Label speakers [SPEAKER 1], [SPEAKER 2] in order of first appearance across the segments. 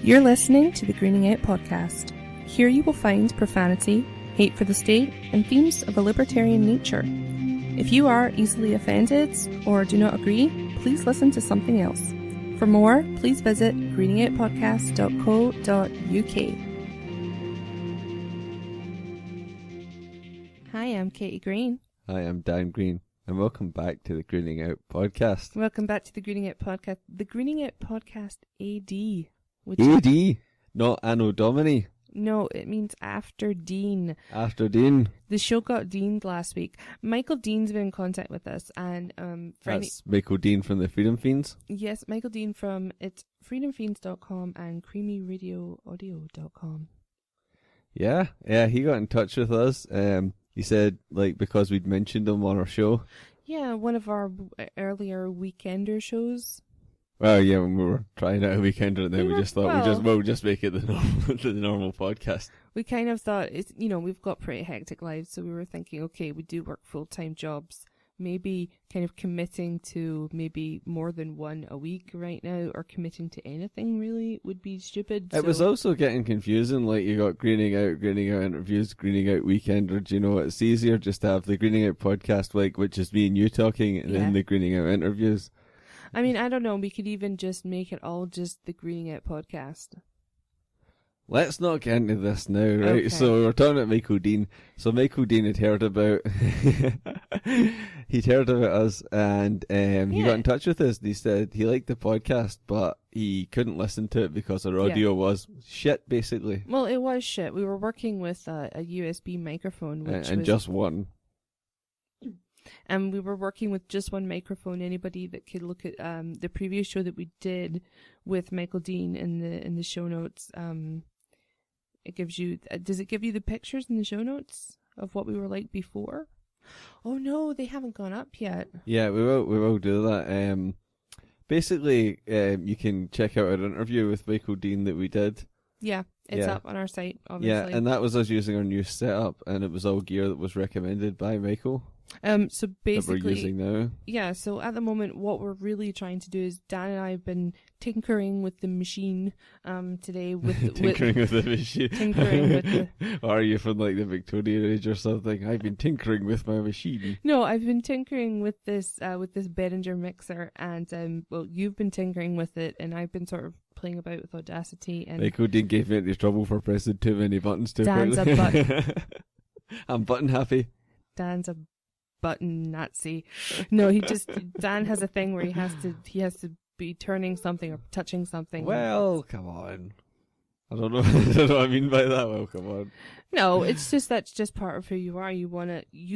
[SPEAKER 1] You're listening to the Greening Out podcast. Here you will find profanity, hate for the state, and themes of a libertarian nature. If you are easily offended or do not agree, please listen to something else. For more, please visit greeningoutpodcast.co.uk. Hi, I'm Katie Green.
[SPEAKER 2] Hi, I'm Dan Green, and welcome back to the Greening Out podcast.
[SPEAKER 1] Welcome back to the Greening Out podcast. The Greening Out podcast AD.
[SPEAKER 2] AD, not Anno Domini.
[SPEAKER 1] No, it means after Dean.
[SPEAKER 2] After Dean.
[SPEAKER 1] The show got deaned last week. Michael Dean's been in contact with us, and
[SPEAKER 2] That's Michael Dean from the Freedom Fiends.
[SPEAKER 1] Yes, Michael Dean from it's freedomfiends.com and creamyradioaudio.com.
[SPEAKER 2] Yeah, he got in touch with us. He said, because we'd mentioned him on our show.
[SPEAKER 1] Yeah, one of our earlier weekender shows.
[SPEAKER 2] Well, yeah, when we were trying out a weekender, and then we just thought we'll just make it the normal podcast.
[SPEAKER 1] We kind of thought we've got pretty hectic lives, so we were thinking, okay, we do work full-time jobs. Maybe kind of committing to maybe more than one a week right now, or committing to anything really would be stupid.
[SPEAKER 2] It was also getting confusing. Like, you got Greening Out interviews, Greening Out weekenders. It's easier just to have the Greening Out podcast, which is me and you talking, and then the Greening Out interviews.
[SPEAKER 1] I mean, I don't know. We could even just make it all just the Greening Out podcast.
[SPEAKER 2] Let's not get into this now, right?
[SPEAKER 1] Okay.
[SPEAKER 2] So we're talking about Michael Dean. So Michael Dean had heard about us, and he got in touch with us, and he said he liked the podcast, but he couldn't listen to it because our audio was shit, basically.
[SPEAKER 1] Well, it was shit. We were working with a USB microphone,
[SPEAKER 2] and just one.
[SPEAKER 1] And we were working with just one microphone. Anybody that could look at the previous show that we did with Michael Dean in the show notes, it gives you. Does it give you the pictures in the show notes of what we were like before? Oh no, they haven't gone up yet. Yeah,
[SPEAKER 2] we will do that. Basically, you can check out an interview with Michael Dean that we did.
[SPEAKER 1] Yeah, it's up on our site, obviously.
[SPEAKER 2] Yeah, and that was us using our new setup, and it was all gear that was recommended by Michael.
[SPEAKER 1] So basically,
[SPEAKER 2] that we're using now.
[SPEAKER 1] Yeah, so at the moment, what we're really trying to do is Dan and I have been tinkering with the machine today.
[SPEAKER 2] Tinkering with the machine.
[SPEAKER 1] Tinkering with the.
[SPEAKER 2] Or are you from the Victorian age or something? I've been tinkering with my machine.
[SPEAKER 1] No, I've been tinkering with this Behringer mixer, and you've been tinkering with it, and I've been sort of playing about with Audacity. And
[SPEAKER 2] Michael Dean gave me any trouble for pressing too many buttons too
[SPEAKER 1] Dan's
[SPEAKER 2] quickly.
[SPEAKER 1] a button.
[SPEAKER 2] I'm button happy.
[SPEAKER 1] Dan's a button Nazi. No, Dan has a thing where he has to be turning something or touching something.
[SPEAKER 2] Well, come on. I don't know what I mean by that. Well, come on.
[SPEAKER 1] No, it's just that's just part of who you are. You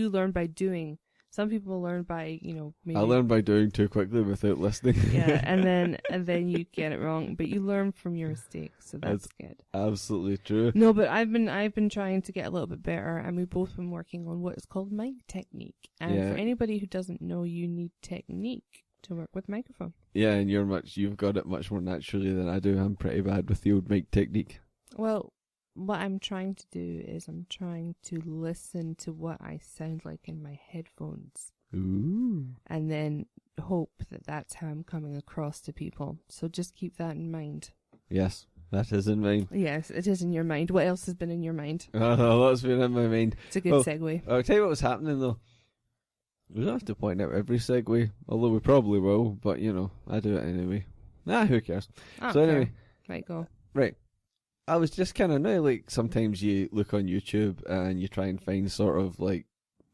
[SPEAKER 1] learn by doing. Some people learn by, maybe.
[SPEAKER 2] I learn by doing too quickly without listening.
[SPEAKER 1] Yeah, and then you get it wrong, but you learn from your mistakes, so that's good.
[SPEAKER 2] Absolutely true.
[SPEAKER 1] No, but I've been trying to get a little bit better, and we've both been working on what is called mic technique. And for anybody who doesn't know, you need technique to work with microphone. Yeah,
[SPEAKER 2] and you've got it much more naturally than I do. I'm pretty bad with the old mic technique.
[SPEAKER 1] Well, what I'm trying to do is I'm trying to listen to what I sound like in my headphones.
[SPEAKER 2] Ooh.
[SPEAKER 1] And then hope that that's how I'm coming across to people. So just keep that in mind.
[SPEAKER 2] Yes, that is in mind.
[SPEAKER 1] Yes, it is in your mind. What else has been in your mind?
[SPEAKER 2] What's been in my mind?
[SPEAKER 1] It's a good segue.
[SPEAKER 2] I'll tell you what was happening though. We don't have to point out every segue, although we probably will, but I do it anyway. Who cares? Anyway.
[SPEAKER 1] Right, go.
[SPEAKER 2] Right. I was just kind of sometimes you look on YouTube and you try and find sort of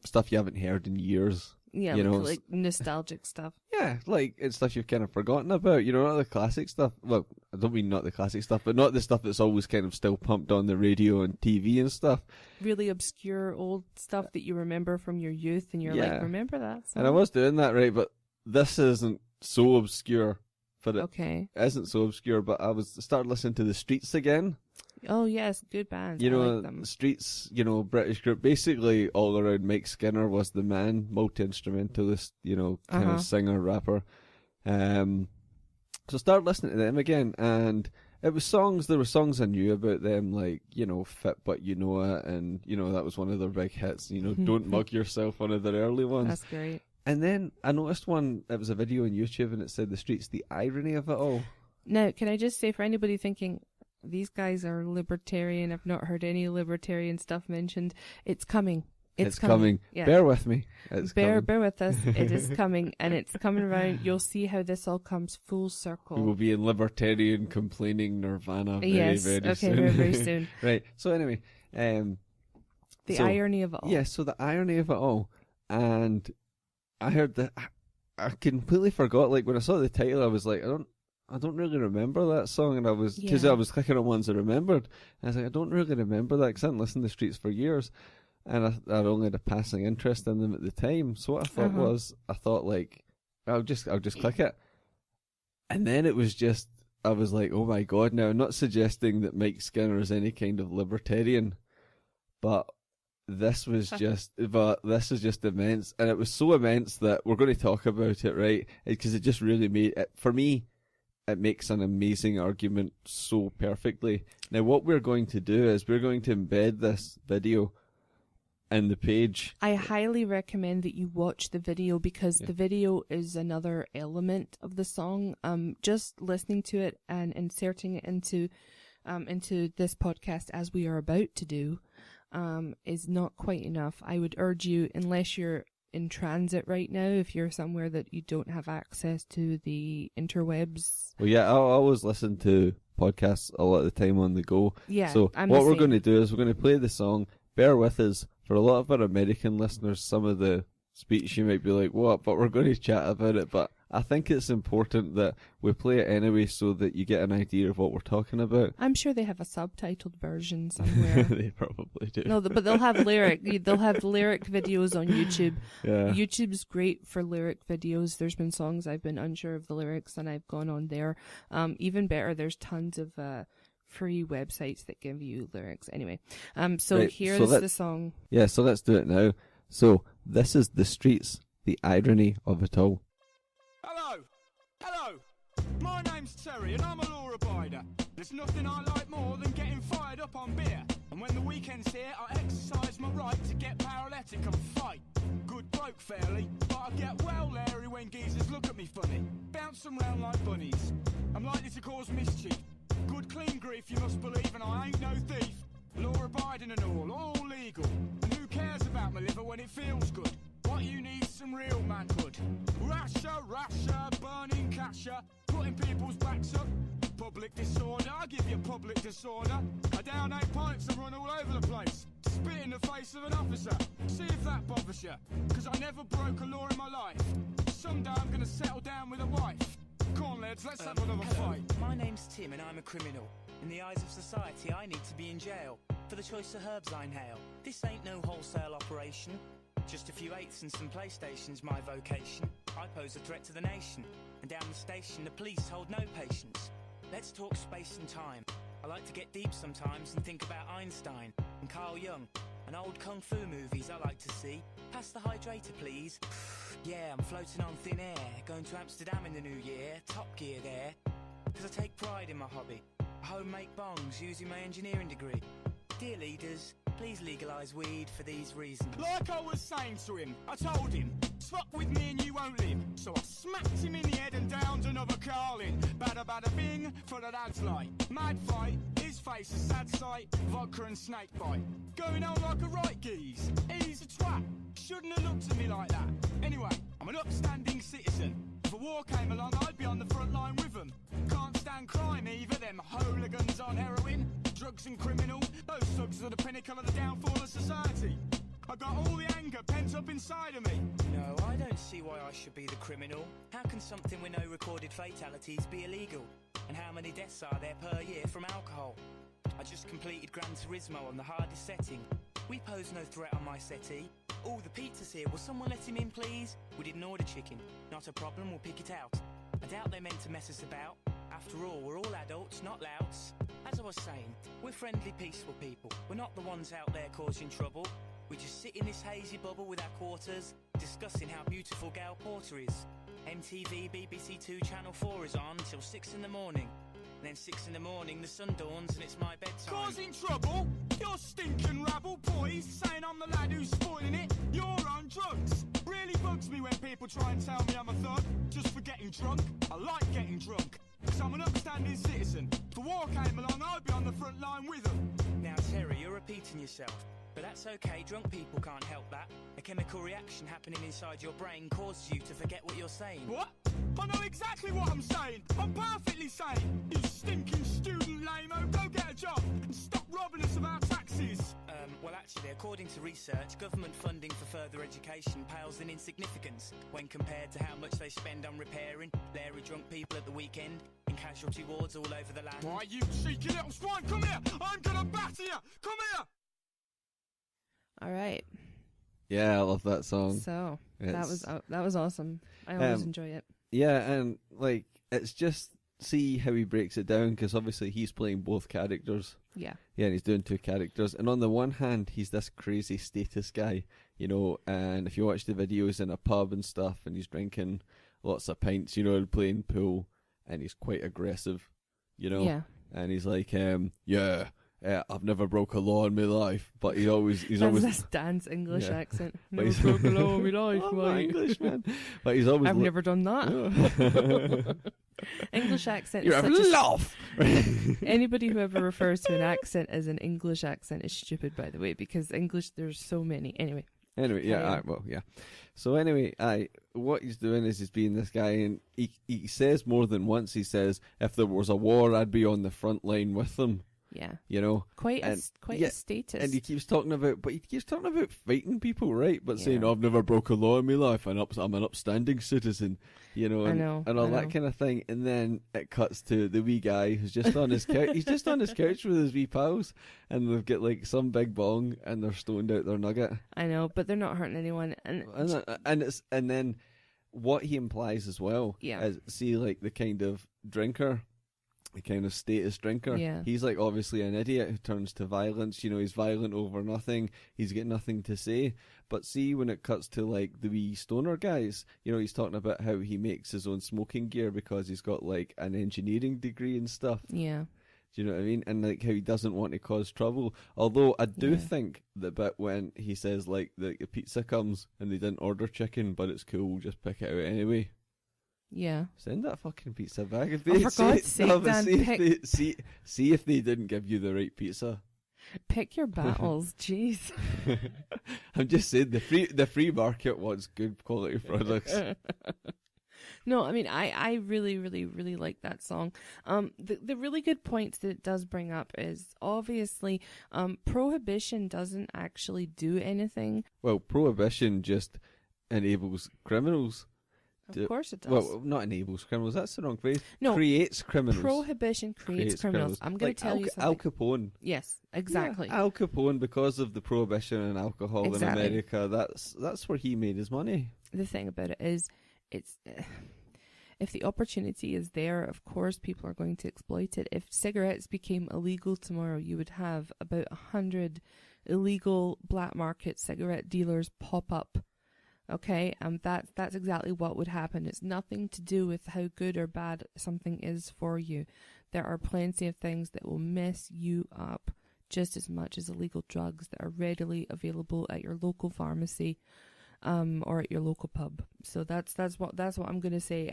[SPEAKER 2] stuff you haven't heard in years.
[SPEAKER 1] Yeah, like nostalgic stuff.
[SPEAKER 2] Yeah, it's stuff you've kind of forgotten about. Not the classic stuff. Well, I don't mean not the classic stuff, but not the stuff that's always kind of still pumped on the radio and TV and stuff.
[SPEAKER 1] Really obscure old stuff that you remember from your youth, and you're like, remember that song?
[SPEAKER 2] And I was doing that, right, but this isn't so obscure. But it isn't so obscure, but I started listening to The Streets again.
[SPEAKER 1] Oh, yes, good bands. I like them.
[SPEAKER 2] Streets, British group. Basically, all around Mike Skinner was the man, multi-instrumentalist, kind of singer, rapper. So I started listening to them again, and there were songs I knew about them, Fit But You Know It, and, that was one of their big hits. Don't Mug Yourself, one of their early ones.
[SPEAKER 1] That's great.
[SPEAKER 2] And then I noticed one, it was a video on YouTube and it said The Streets, the irony of it all.
[SPEAKER 1] Now, can I just say for anybody thinking, these guys are libertarian. I've not heard any libertarian stuff mentioned. It's coming. It's coming. Yeah.
[SPEAKER 2] Bear with me.
[SPEAKER 1] Bear with us. It is coming, and it's coming around. You'll see how this all comes full circle.
[SPEAKER 2] We will be in libertarian complaining nirvana very soon.
[SPEAKER 1] Very soon.
[SPEAKER 2] Right. So anyway,
[SPEAKER 1] the irony of it all.
[SPEAKER 2] Yeah. So the irony of it all, and I heard that I completely forgot. Like when I saw the title, I was like, I don't really remember that song, and I was clicking on ones I remembered, and I was like, I don't really remember that because I hadn't listened to Streets for years. And I only had a passing interest in them at the time. So what I thought was, like, I'll just click it. And then it was just, I was like, oh my God, now I'm not suggesting that Mike Skinner is any kind of libertarian, but this was just immense. And it was so immense that we're going to talk about it, right? Because it just really made it, for me, it makes an amazing argument so perfectly. Now what we're going to do is we're going to embed this video in the page.
[SPEAKER 1] I highly recommend that you watch the video because the video is another element of the song. Just listening to it and inserting it into this podcast as we are about to do, is not quite enough. I would urge you, unless you're in transit right now, if you're somewhere that you don't have access to the interwebs.
[SPEAKER 2] Well, yeah, I always listen to podcasts a lot of the time on the go.
[SPEAKER 1] Yeah.
[SPEAKER 2] So what we're going to do is we're going to play the song. Bear with us. For a lot of our American listeners, some of the speech you might be like, what? But we're going to chat about it. But I think it's important that we play it anyway so that you get an idea of what we're talking about.
[SPEAKER 1] I'm sure they have a subtitled version somewhere.
[SPEAKER 2] They probably do.
[SPEAKER 1] No, but they'll have lyric videos on YouTube.
[SPEAKER 2] Yeah.
[SPEAKER 1] YouTube's great for lyric videos. There's been songs I've been unsure of the lyrics and I've gone on there. Even better, there's tons of free websites that give you lyrics. Anyway, here's the song.
[SPEAKER 2] Yeah, so let's do it now. So this is The Streets, the irony of it all.
[SPEAKER 3] Hello. My name's Terry and I'm a law abider. There's nothing I like more than getting fired up on beer. And when the weekend's here, I exercise my right to get paralytic and fight. Good bloke fairly, but I get well leery when geezers look at me funny. Bounce them round like bunnies. I'm likely to cause mischief. Good clean grief, you must believe, and I ain't no thief. Law abiding and all legal. And who cares about my liver when it feels good? What you need is some real manhood. Rasher, burning casher, putting people's backs up. Public disorder, I give you public disorder. I down 8 pints and run all over the place. Spit in the face of an officer. See if that bothers you. Cause I never broke a law in my life. Someday I'm gonna settle down with a wife. Come on, lads, let's have another fight.
[SPEAKER 4] My name's Tim and I'm a criminal. In the eyes of society, I need to be in jail for the choice of herbs I inhale. This ain't no wholesale operation. Just a few eighths and some PlayStation's my vocation. I pose a threat to the nation. And down the station, the police hold no patience. Let's talk space and time. I like to get deep sometimes and think about Einstein and Carl Jung and old kung fu movies I like to see. Pass the hydrator, please. Yeah, I'm floating on thin air, going to Amsterdam in the new year, Top Gear there. Because I take pride in my hobby. I home make bongs using my engineering degree. Dear leaders, please legalise weed for these reasons.
[SPEAKER 3] Like I was saying to him, I told him, fuck with me and you won't live. So I smacked him in the head and downed another Carlin. Bada bada bing, for the lads light. Mad fight, his face a sad sight, vodka and snake bite. Going on like a right geese, he's a twat. Shouldn't have looked at me like that. Anyway, I'm an upstanding citizen. If a war came along, I'd be on the front line with them. Can't stand crime either, them hooligans on heroin. Drugs and criminal, those thugs are the pinnacle of the downfall of society. I got all the anger pent up inside of me.
[SPEAKER 4] No, I don't see why I should be the criminal. How can something with no recorded fatalities be illegal? And how many deaths are there per year from alcohol? I just completed Gran Turismo on the hardest setting. We pose no threat on my settee. Oh, the pizza's here, will someone let him in please? We didn't order chicken, not a problem, we'll pick it out. I doubt they meant to mess us about. After all, we're all adults, not louts. As I was saying, we're friendly, peaceful people. We're not the ones out there causing trouble. We just sit in this hazy bubble with our quarters, discussing how beautiful Gal Porter is. MTV, BBC 2, Channel 4 is on till 6 in the morning. And then 6 in the morning, the sun dawns and it's my bedtime.
[SPEAKER 3] Causing trouble? You're stinking rabble, boys, saying I'm the lad who's spoiling it. You're on drugs. Really bugs me when people try and tell me I'm a thug just for getting drunk. I like getting drunk. Yes, I'm an upstanding citizen. If the war came along, I'd be on the front line with them.
[SPEAKER 4] Now, Terry, you're repeating yourself. But that's okay, drunk people can't help that. A chemical reaction happening inside your brain causes you to forget what you're saying.
[SPEAKER 3] What? I know exactly what I'm saying. I'm perfectly sane. You stinking student lame-o, go get a job and stop robbing us of our taxes.
[SPEAKER 4] Well, actually, according to research, government funding for further education pales in insignificance when compared to how much they spend on repairing leery drunk people at the weekend in casualty wards all over the land.
[SPEAKER 3] Why, you cheeky little swine, come here! I'm gonna batter you! Come here!
[SPEAKER 1] All right.
[SPEAKER 2] Yeah, I love that song.
[SPEAKER 1] So that was awesome. I always enjoy it.
[SPEAKER 2] Yeah, and like it's just see how he breaks it down, because obviously he's playing both characters.
[SPEAKER 1] Yeah.
[SPEAKER 2] Yeah, and he's doing two characters. And on the one hand, he's this crazy status guy, you know, and if you watch the videos in a pub and stuff, and he's drinking lots of pints, you know, and playing pool, and he's quite aggressive, you know.
[SPEAKER 1] Yeah.
[SPEAKER 2] And he's like, I've never broke a law in my life, but he's always
[SPEAKER 1] this Dan's English accent.
[SPEAKER 2] But
[SPEAKER 1] Never broke a law in my life,
[SPEAKER 2] I'm not English, man. But he's always
[SPEAKER 1] I've never done that. English accent is
[SPEAKER 2] You're
[SPEAKER 1] such a
[SPEAKER 2] laugh.
[SPEAKER 1] Anybody who ever refers to an accent as an English accent is stupid, by the way, because English, there's so many. Anyway,
[SPEAKER 2] yeah. So anyway, what he's doing is he's being this guy, and he says more than once. He says, "If there was a war, I'd be on the front line with them."
[SPEAKER 1] yeah,
[SPEAKER 2] You know,
[SPEAKER 1] quite a status.
[SPEAKER 2] and he keeps talking about fighting people, right? But saying, "I've never broke a law in my life, and I'm an upstanding citizen," you know, and all that kind of thing. And then it cuts to the wee guy who's just on his couch. He's just on his couch with his wee pals, and they've got like some big bong, and they're stoned out their nugget.
[SPEAKER 1] I know, but they're not hurting anyone.
[SPEAKER 2] And then what he implies as well is, see, like the kind of drinker, the kind of status drinker.
[SPEAKER 1] Yeah.
[SPEAKER 2] He's like obviously an idiot who turns to violence. You know, he's violent over nothing. He's got nothing to say. But see, when it cuts to like the wee stoner guys, you know, he's talking about how he makes his own smoking gear because he's got like an engineering degree and stuff.
[SPEAKER 1] Yeah.
[SPEAKER 2] Do you know what I mean? And like how he doesn't want to cause trouble. Although I do think the bit when he says like the pizza comes and they didn't order chicken, but it's cool, we'll just pick it out anyway.
[SPEAKER 1] Yeah.
[SPEAKER 2] Send that fucking pizza back if they
[SPEAKER 1] for God's sake, Dan,
[SPEAKER 2] see if they didn't give you the right pizza.
[SPEAKER 1] Pick your battles, jeez.
[SPEAKER 2] I'm just saying the free market wants good quality products.
[SPEAKER 1] No, I mean I really, really, really like that song. The really good points that it does bring up is obviously prohibition doesn't actually do anything.
[SPEAKER 2] Well, prohibition just enables criminals.
[SPEAKER 1] Of course it does.
[SPEAKER 2] Well, not enables criminals. That's the wrong phrase.
[SPEAKER 1] No,
[SPEAKER 2] creates criminals.
[SPEAKER 1] Prohibition creates criminals. I'm going to tell you something.
[SPEAKER 2] Al Capone.
[SPEAKER 1] Yes, exactly.
[SPEAKER 2] Yeah, Al Capone, because of the prohibition on alcohol in America, that's where he made his money.
[SPEAKER 1] The thing about it is, if the opportunity is there, of course people are going to exploit it. If cigarettes became illegal tomorrow, you would have about 100 illegal black market cigarette dealers pop up. Okay, that's exactly what would happen. It's nothing to do with how good or bad something is for you. There are plenty of things that will mess you up just as much as illegal drugs that are readily available at your local pharmacy, or at your local pub. So that's what I'm going to say.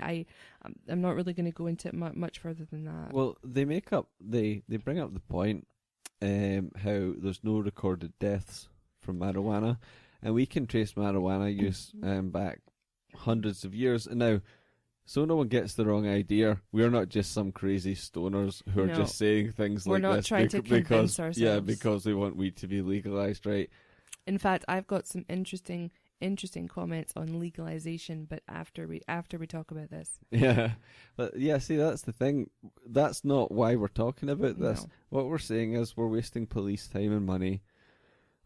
[SPEAKER 1] I'm not really going to go into it much further than that.
[SPEAKER 2] Well, they bring up the point how there's no recorded deaths from marijuana. And we can trace marijuana use back hundreds of years. And now, so no one gets the wrong idea, we're not just some crazy stoners who are just saying things like this.
[SPEAKER 1] We're not trying to convince ourselves.
[SPEAKER 2] Yeah, because they want weed to be legalized, right?
[SPEAKER 1] In fact, I've got some interesting comments on legalization, but after we talk about this.
[SPEAKER 2] Yeah, but yeah, see, that's the thing. That's not why we're talking about this.
[SPEAKER 1] No.
[SPEAKER 2] What we're saying is we're wasting police time and money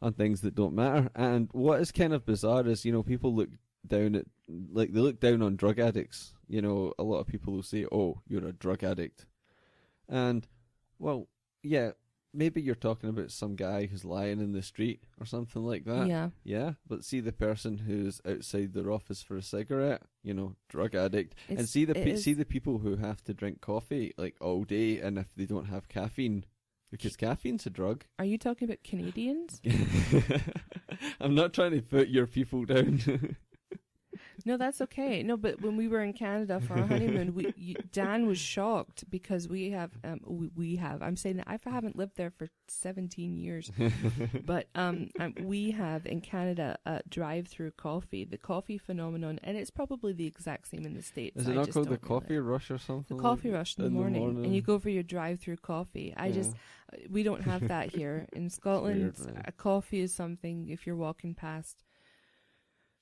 [SPEAKER 2] on things that don't matter. And what is kind of bizarre is, you know, people look down on drug addicts. You know, a lot of people will say, "Oh, you're a drug addict," and well, yeah, maybe you're talking about some guy who's lying in the street or something like that. Yeah. But see the person who's outside their office for a cigarette, you know, drug addict, and see the people who have to drink coffee like all day, and if they don't have caffeine. Because caffeine's a drug.
[SPEAKER 1] Are you talking about Canadians?
[SPEAKER 2] I'm not trying to put your people down.
[SPEAKER 1] No, that's okay. No, but when we were in Canada for our honeymoon, Dan was shocked because we have. I'm saying that I haven't lived there for 17 years, but we have in Canada drive-through coffee, the coffee phenomenon, and it's probably the exact same in the States.
[SPEAKER 2] Is it not called the coffee rush or something?
[SPEAKER 1] The coffee rush in the morning, and you go for your drive-through coffee. We don't have that here in Scotland.
[SPEAKER 2] Weird,
[SPEAKER 1] a coffee is something if you're walking past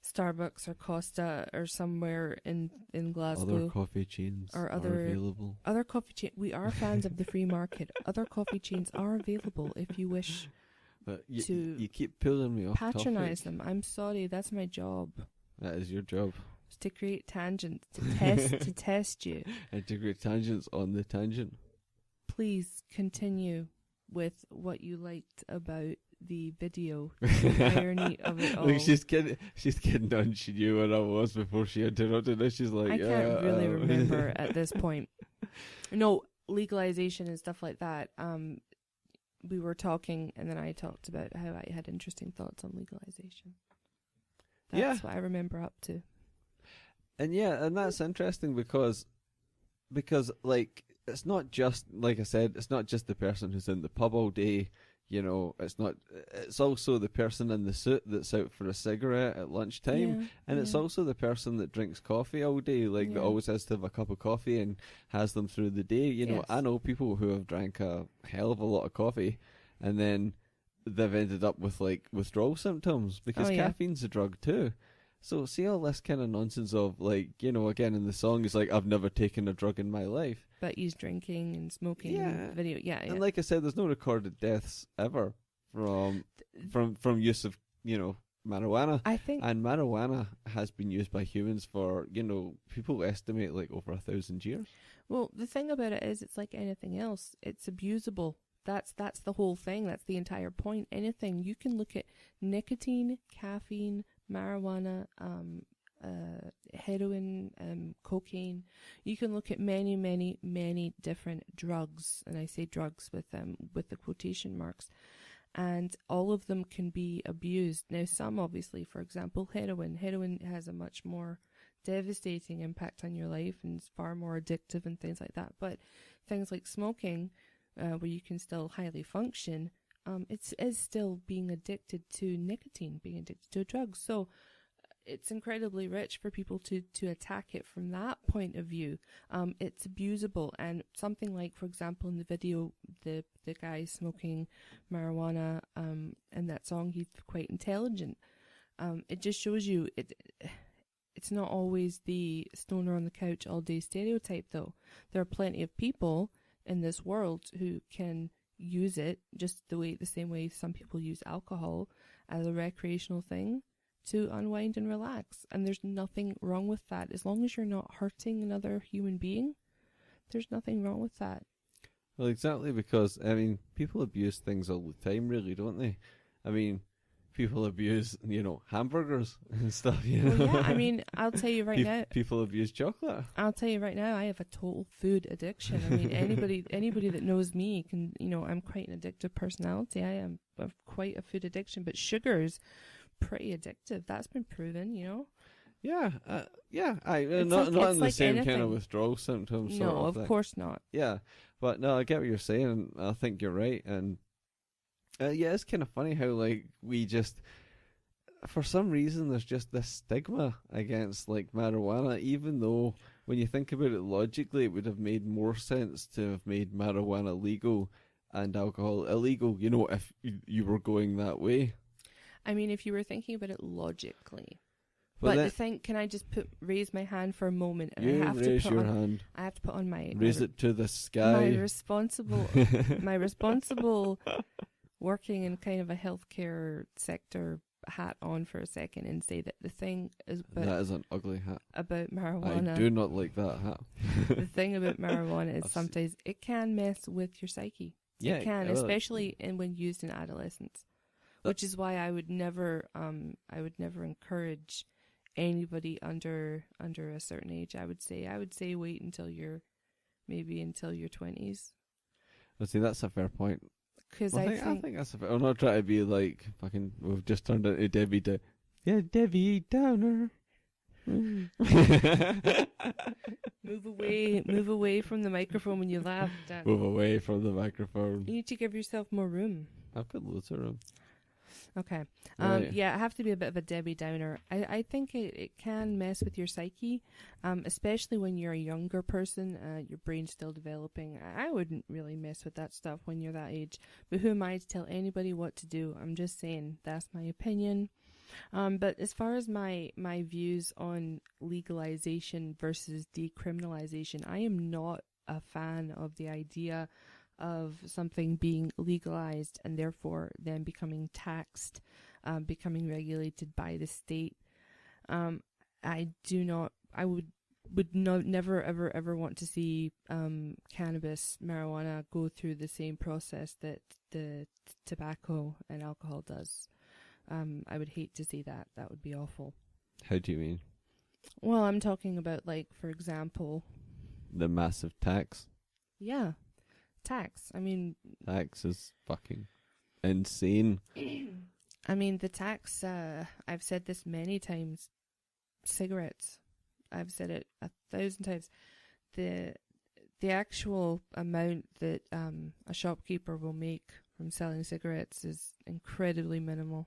[SPEAKER 1] Starbucks or Costa or somewhere in Glasgow.
[SPEAKER 2] Other coffee chains are available.
[SPEAKER 1] Other coffee chains. We are fans of the free market. Other coffee chains are available if you wish
[SPEAKER 2] you keep pulling me off
[SPEAKER 1] patronize
[SPEAKER 2] topic.
[SPEAKER 1] them. I'm sorry, that's my job.
[SPEAKER 2] That is your job.
[SPEAKER 1] It's to create tangents, to test you.
[SPEAKER 2] And to create tangents on the tangent.
[SPEAKER 1] Please continue with what you liked about the video, the irony of it all.
[SPEAKER 2] Like she's getting done. She knew what I was before she interrupted us. She's like,
[SPEAKER 1] I can't really remember at this point. No, legalization and stuff like that. We were talking, and then I talked about how I had interesting thoughts on legalization. That's what I remember up to.
[SPEAKER 2] And and that's interesting because like it's not just, like I said, it's not just the person who's in the pub all day. You know, it's also the person in the suit that's out for a cigarette at lunchtime. And it's also the person that drinks coffee all day, that always has to have a cup of coffee and has them through the day. You know, I know people who have drank a hell of a lot of coffee and then they've ended up with withdrawal symptoms because caffeine's a drug too. So see all this kind of nonsense of again in the song it's like, I've never taken a drug in my life.
[SPEAKER 1] But he's drinking and smoking in the video. Yeah.
[SPEAKER 2] And like I said, there's no recorded deaths ever from use of, marijuana.
[SPEAKER 1] I think.
[SPEAKER 2] And marijuana has been used by humans for, people estimate over 1,000 years.
[SPEAKER 1] Well, the thing about it is it's like anything else. It's abusable. That's the whole thing. That's the entire point. Anything. You can look at nicotine, caffeine, marijuana, heroin, cocaine. You can look at many, many, many different drugs, and I say drugs with the quotation marks, and all of them can be abused. Now, some obviously, for example, heroin has a much more devastating impact on your life and is far more addictive and things like that. But things like smoking, where you can still highly function, it is still being addicted to nicotine, being addicted to a drug. So it's incredibly rich for people to attack it from that point of view. It's abusable, and something like, for example, in the video, the guy smoking marijuana, and that song, he's quite intelligent. It just shows you it's not always the stoner on the couch all day stereotype, though. There are plenty of people in this world who can use it just the same way some people use alcohol as a recreational thing to unwind and relax. And there's nothing wrong with that. As long as you're not hurting another human being, there's nothing wrong with that.
[SPEAKER 2] Well, exactly, because, people abuse things all the time, really, don't they? People abuse, hamburgers and stuff,
[SPEAKER 1] Well, yeah, I'll tell you right now.
[SPEAKER 2] People abuse chocolate.
[SPEAKER 1] I'll tell you right now, I have a total food addiction. Anybody that knows me can, I'm quite an addictive personality. I am quite a food addiction, but sugar's pretty addictive. That's been proven,
[SPEAKER 2] Yeah, not in the same kind of withdrawal symptoms.
[SPEAKER 1] No, of course not.
[SPEAKER 2] Yeah, but no, I get what you're saying. I think you're right, and it's kind of funny how we just, for some reason, there's just this stigma against marijuana, even though when you think about it logically, it would have made more sense to have made marijuana legal and alcohol illegal. If you were going that way.
[SPEAKER 1] If you were thinking about it logically. But the thing, can I just raise my hand for a moment? And
[SPEAKER 2] You
[SPEAKER 1] I have
[SPEAKER 2] raise
[SPEAKER 1] to put
[SPEAKER 2] your
[SPEAKER 1] on,
[SPEAKER 2] hand.
[SPEAKER 1] I have to put on my...
[SPEAKER 2] Raise it to the sky.
[SPEAKER 1] My responsible working in kind of a healthcare sector hat on for a second and say that the thing is
[SPEAKER 2] that is an ugly hat.
[SPEAKER 1] About marijuana.
[SPEAKER 2] I do not like that hat.
[SPEAKER 1] The thing about marijuana is sometimes it can mess with your psyche.
[SPEAKER 2] Yeah,
[SPEAKER 1] it can, especially when used in adolescence. Which is why I would never encourage anybody under a certain age. I would say wait until you're 20s.
[SPEAKER 2] Well, see, that's a fair point.
[SPEAKER 1] Because
[SPEAKER 2] I think that's a fair. I'm not trying to be fucking. We've just turned into Debbie Debbie Downer.
[SPEAKER 1] Move away from the microphone when you laugh, Dan.
[SPEAKER 2] Move away from the microphone.
[SPEAKER 1] You need to give yourself more room.
[SPEAKER 2] I've got loads of room.
[SPEAKER 1] Okay.
[SPEAKER 2] Right.
[SPEAKER 1] Yeah, I have to be a bit of a Debbie Downer. I think it can mess with your psyche, especially when you're a younger person, your brain's still developing. I wouldn't really mess with that stuff when you're that age. But who am I to tell anybody what to do? I'm just saying, that's my opinion. But as far as my views on legalization versus decriminalization, I am not a fan of the idea of something being legalized and therefore then becoming taxed, becoming regulated by the state. I would never ever want to see cannabis, marijuana go through the same process that the tobacco and alcohol does. I would hate to see that. That would be awful.
[SPEAKER 2] How do you mean?
[SPEAKER 1] Well, I'm talking about, like, for example,
[SPEAKER 2] The massive tax.
[SPEAKER 1] yeah, tax. I mean,
[SPEAKER 2] Tax is fucking insane.
[SPEAKER 1] I mean, the tax, I've said this many times, cigarettes, I've said it 1,000 times, the actual amount that a shopkeeper will make from selling cigarettes is incredibly minimal.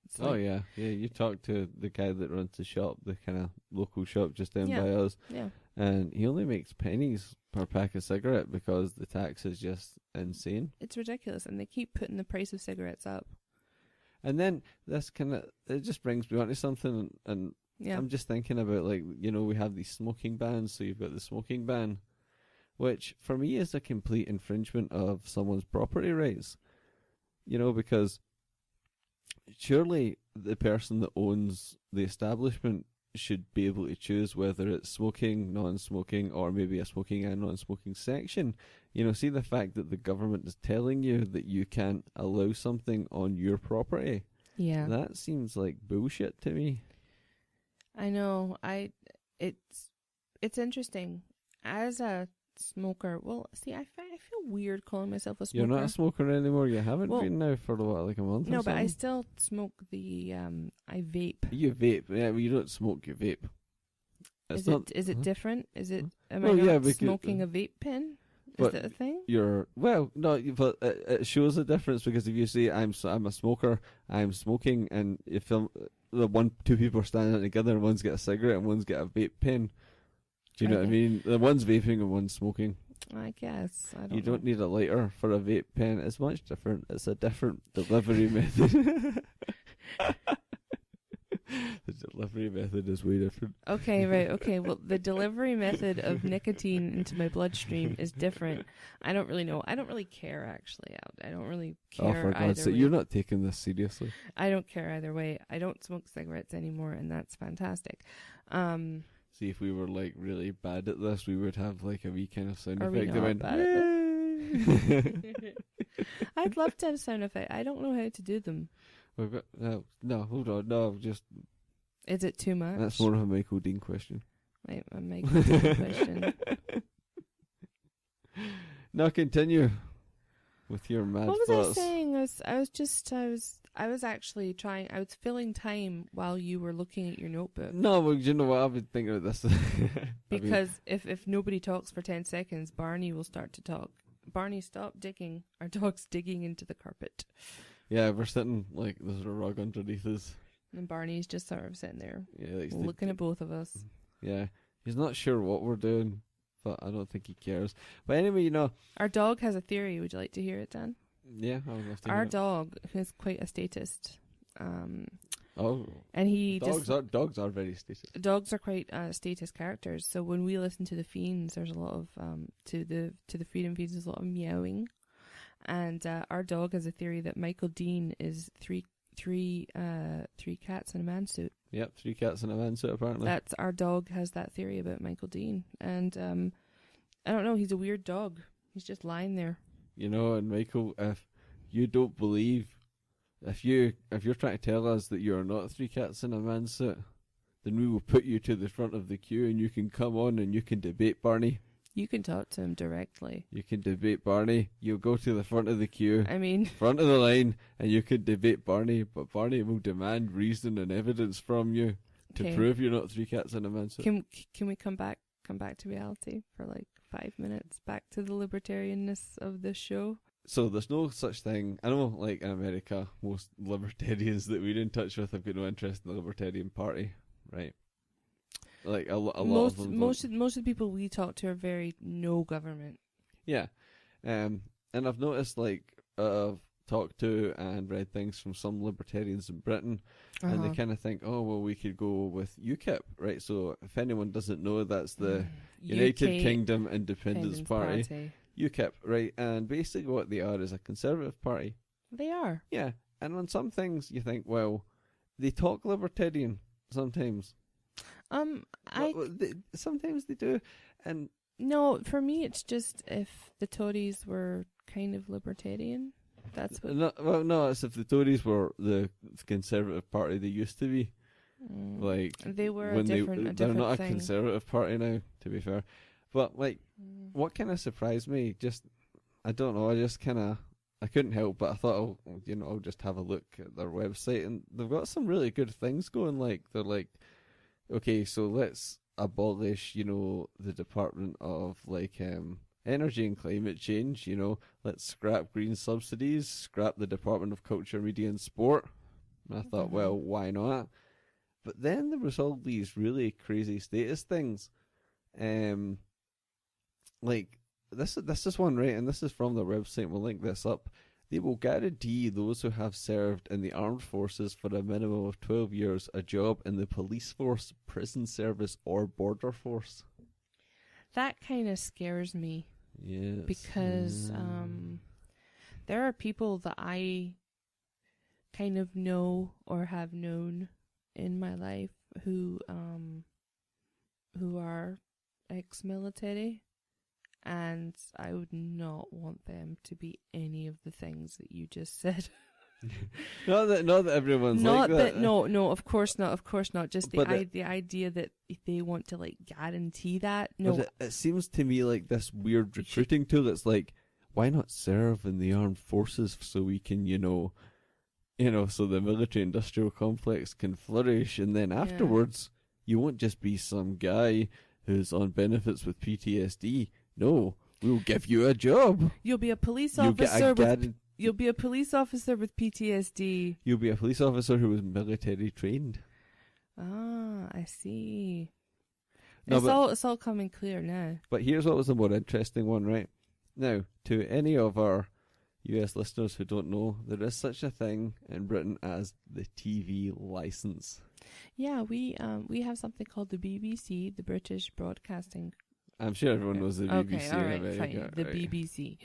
[SPEAKER 1] It's
[SPEAKER 2] Oh
[SPEAKER 1] like-
[SPEAKER 2] yeah. You talk to the guy that runs the shop, the kind of local shop just down
[SPEAKER 1] Yeah.
[SPEAKER 2] by us,
[SPEAKER 1] Yeah.
[SPEAKER 2] and he only makes pennies per pack of cigarette because the tax is just insane.
[SPEAKER 1] It's ridiculous, and they keep putting the price of cigarettes up.
[SPEAKER 2] And then this it just brings me on to something, and
[SPEAKER 1] Yeah.
[SPEAKER 2] I'm just thinking about, like, we have these smoking bans, so you've got the smoking ban, which for me is a complete infringement of someone's property rights. Because surely the person that owns the establishment should be able to choose whether it's smoking, non-smoking, or maybe a smoking and non-smoking section. See the fact that the government is telling you that you can't allow something on your property.
[SPEAKER 1] Yeah.
[SPEAKER 2] That seems like bullshit to me.
[SPEAKER 1] I know. It's interesting. As a smoker, well, see, I feel weird calling myself a smoker.
[SPEAKER 2] You're not a smoker anymore. You haven't
[SPEAKER 1] Well,
[SPEAKER 2] been now for like a month.
[SPEAKER 1] No,
[SPEAKER 2] or
[SPEAKER 1] but I
[SPEAKER 2] something?
[SPEAKER 1] still smoke the I vape.
[SPEAKER 2] You vape, yeah. Well, you don't smoke. You vape.
[SPEAKER 1] Is it different? Is it? Am
[SPEAKER 2] Well,
[SPEAKER 1] I not
[SPEAKER 2] yeah, because-
[SPEAKER 1] smoking a vape pen? Is
[SPEAKER 2] But
[SPEAKER 1] that a thing?
[SPEAKER 2] But it shows a difference, because if you say I'm a smoker, I'm smoking, and if two people are standing together and one's got a cigarette and one's got a vape pen, do you know what I mean? The one's vaping and one's smoking.
[SPEAKER 1] I guess. I don't
[SPEAKER 2] You don't
[SPEAKER 1] know.
[SPEAKER 2] need a lighter for a vape pen. It's much different. It's a different delivery method. The delivery method is way different.
[SPEAKER 1] Okay, right. Okay, well, the delivery method of nicotine into my bloodstream is different. I don't really know. I don't really care, actually. I don't really
[SPEAKER 2] Oh,
[SPEAKER 1] care
[SPEAKER 2] for
[SPEAKER 1] either
[SPEAKER 2] God's sake,
[SPEAKER 1] way.
[SPEAKER 2] you're not taking this seriously.
[SPEAKER 1] I don't care either way. I don't smoke cigarettes anymore, and that's fantastic.
[SPEAKER 2] See, if we were like really bad at this, we would have like a wee kind of sound
[SPEAKER 1] Are we
[SPEAKER 2] effect that
[SPEAKER 1] not
[SPEAKER 2] went,
[SPEAKER 1] bad at
[SPEAKER 2] "Yay!"
[SPEAKER 1] I'd love to have a sound effect. I don't know how to do them.
[SPEAKER 2] We've got, no, hold on, no, just
[SPEAKER 1] Is it too much?
[SPEAKER 2] that's more of a Michael Dean question.
[SPEAKER 1] Right, a Michael Dean question.
[SPEAKER 2] Now continue with your mad
[SPEAKER 1] What was
[SPEAKER 2] thoughts.
[SPEAKER 1] I saying? I was actually trying. I was filling time while you were looking at your notebook.
[SPEAKER 2] No, well, you know what? I've been thinking of this.
[SPEAKER 1] Because if nobody talks for 10 seconds, Barney will start to talk. Barney, stop digging. Our dog's digging into the carpet.
[SPEAKER 2] yeah, we're sitting like there's a rug underneath us.
[SPEAKER 1] And Barney's just sort of sitting there,
[SPEAKER 2] Yeah, like,
[SPEAKER 1] looking at both of us.
[SPEAKER 2] yeah, he's not sure what we're doing, but I don't think he cares. But anyway,
[SPEAKER 1] Our dog has a theory. Would you like to hear it, Dan?
[SPEAKER 2] yeah, I would love to hear
[SPEAKER 1] Our
[SPEAKER 2] it.
[SPEAKER 1] dog, who's quite a statist,
[SPEAKER 2] Oh,
[SPEAKER 1] and he
[SPEAKER 2] dogs are very status.
[SPEAKER 1] dogs are quite statist characters. So when we listen to the Fiends, there's a lot of to the Freedom Fiends, there's a lot of meowing, and our dog has a theory that Michael Dean is three cats in a man suit.
[SPEAKER 2] Yep, 3 cats in a man suit apparently.
[SPEAKER 1] That's our dog has that theory about Michael Dean, and I don't know. He's a weird dog. He's just lying there.
[SPEAKER 2] And Michael, if you don't believe, if you're trying to tell us that you're not 3 cats in a man suit, then we will put you to the front of the queue and you can come on and you can debate Barney.
[SPEAKER 1] You can talk to him directly.
[SPEAKER 2] You can debate Barney. You'll go to the front of the queue,
[SPEAKER 1] I mean,
[SPEAKER 2] front of the line, and you can debate Barney, but Barney will demand reason and evidence from you. to prove you're not three cats and a mouse.
[SPEAKER 1] Can we come back to reality for like 5 minutes? Back to the libertarianness of this show.
[SPEAKER 2] So there's no such thing. I know, like in America, most libertarians that we're in touch with have got no interest in the Libertarian Party, right? Like a lot of them.
[SPEAKER 1] Most of the people we talk to are very no government.
[SPEAKER 2] Yeah, and I've noticed, like, I've talked to and read things from some libertarians in Britain, and they kind of think, oh well, we could go with UKIP, right? So if anyone doesn't know, that's the United Kingdom Independence Party. UKIP, right? And basically what they are is a conservative party.
[SPEAKER 1] They are.
[SPEAKER 2] Yeah. And on some things you think, well, they talk libertarian sometimes. Sometimes they do. And
[SPEAKER 1] no, for me it's just if the Tories were kind of libertarian. That's what.
[SPEAKER 2] No, it's if the Tories were the conservative party they used to be. Like
[SPEAKER 1] they were
[SPEAKER 2] when
[SPEAKER 1] they're
[SPEAKER 2] not
[SPEAKER 1] thing.
[SPEAKER 2] A conservative party now, to be fair. But like, what kind of surprised me? I don't know. I couldn't help, but I thought, I'll just have a look at their website, and they've got some really good things going. Like they're like, okay, so let's abolish, the Department of Energy and Climate Change. Let's scrap green subsidies, scrap the Department of Culture, Media and Sport. And I thought, well, why not? But then there was all these really crazy status things. Like this is one, right, and this is from their website. We'll link this up. They will guarantee those who have served in the armed forces for a minimum of 12 years a job in the police force, prison service, or border force.
[SPEAKER 1] That kind of scares me.
[SPEAKER 2] Yes.
[SPEAKER 1] Because there are people that I kind of know or have known in my life who are ex-military. And I would not want them to be any of the things that you just said.
[SPEAKER 2] not that everyone's like that.
[SPEAKER 1] No, of course not. Just the idea that they want to guarantee that. No,
[SPEAKER 2] but it seems to me like this weird recruiting tool. That's like, why not serve in the armed forces so we can, so the military-industrial complex can flourish, and then afterwards you won't just be some guy who's on benefits with PTSD. No, we'll give you a job.
[SPEAKER 1] You'll be a police officer You'll be a police officer with PTSD.
[SPEAKER 2] You'll be a police officer who was military trained.
[SPEAKER 1] Ah, I see.
[SPEAKER 2] No,
[SPEAKER 1] it's all coming clear now.
[SPEAKER 2] But here's what was the more interesting one, right? Now, to any of our US listeners who don't know, there is such a thing in Britain as the TV license.
[SPEAKER 1] Yeah, we have something called the BBC, the British Broadcasting.
[SPEAKER 2] I'm sure everyone knows the BBC.
[SPEAKER 1] Okay, all right, fine. The BBC.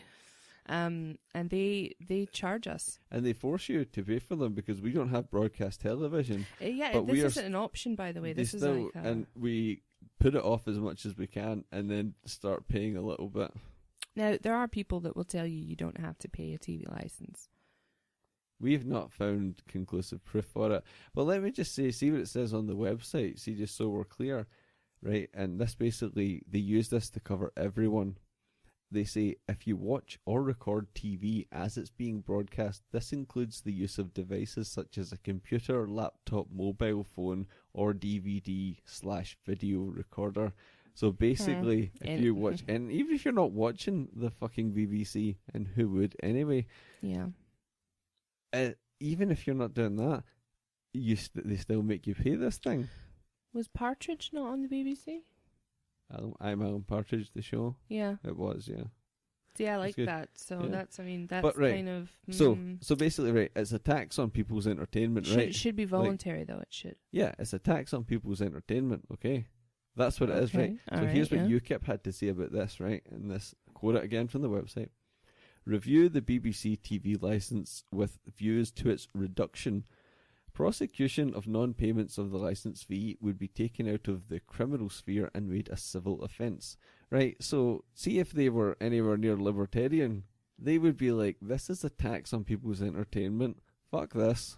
[SPEAKER 1] And they charge us. And
[SPEAKER 2] they force you to pay for them because we don't have broadcast television.
[SPEAKER 1] But this isn't an option, by the way. This is
[SPEAKER 2] and we put it off as much as we can and then start paying a little bit.
[SPEAKER 1] Now, there are people that will tell you don't have to pay a TV license.
[SPEAKER 2] We've not found conclusive proof for it. But let me just see what it says on the website, see, just so we're clear, right? And this basically, they use this to cover everyone. They say, if you watch or record TV as it's being broadcast, this includes the use of devices such as a computer, laptop, mobile phone, or DVD/video recorder. So basically, if you watch, and even if you're not watching the fucking BBC, and who would anyway?
[SPEAKER 1] Yeah.
[SPEAKER 2] Even if you're not doing that, they still make you pay this thing. Was
[SPEAKER 1] Partridge not on the BBC?
[SPEAKER 2] I'm Alan Partridge, the show.
[SPEAKER 1] Yeah.
[SPEAKER 2] It was, yeah.
[SPEAKER 1] See, I like that. So that's
[SPEAKER 2] but, right.
[SPEAKER 1] kind of...
[SPEAKER 2] So basically, right, it's a tax on people's entertainment, right?
[SPEAKER 1] It should be voluntary, though, it should.
[SPEAKER 2] Yeah, it's a tax on people's entertainment, okay? That's what it is, right? So here's what UKIP had to say about this, right? And this, quote it again from the website. Review the BBC TV licence with views to its reduction. Prosecution of non-payments of the licence fee would be taken out of the criminal sphere and made a civil offence. Right, so see if they were anywhere near libertarian, they would be like, this is a tax on people's entertainment. Fuck this.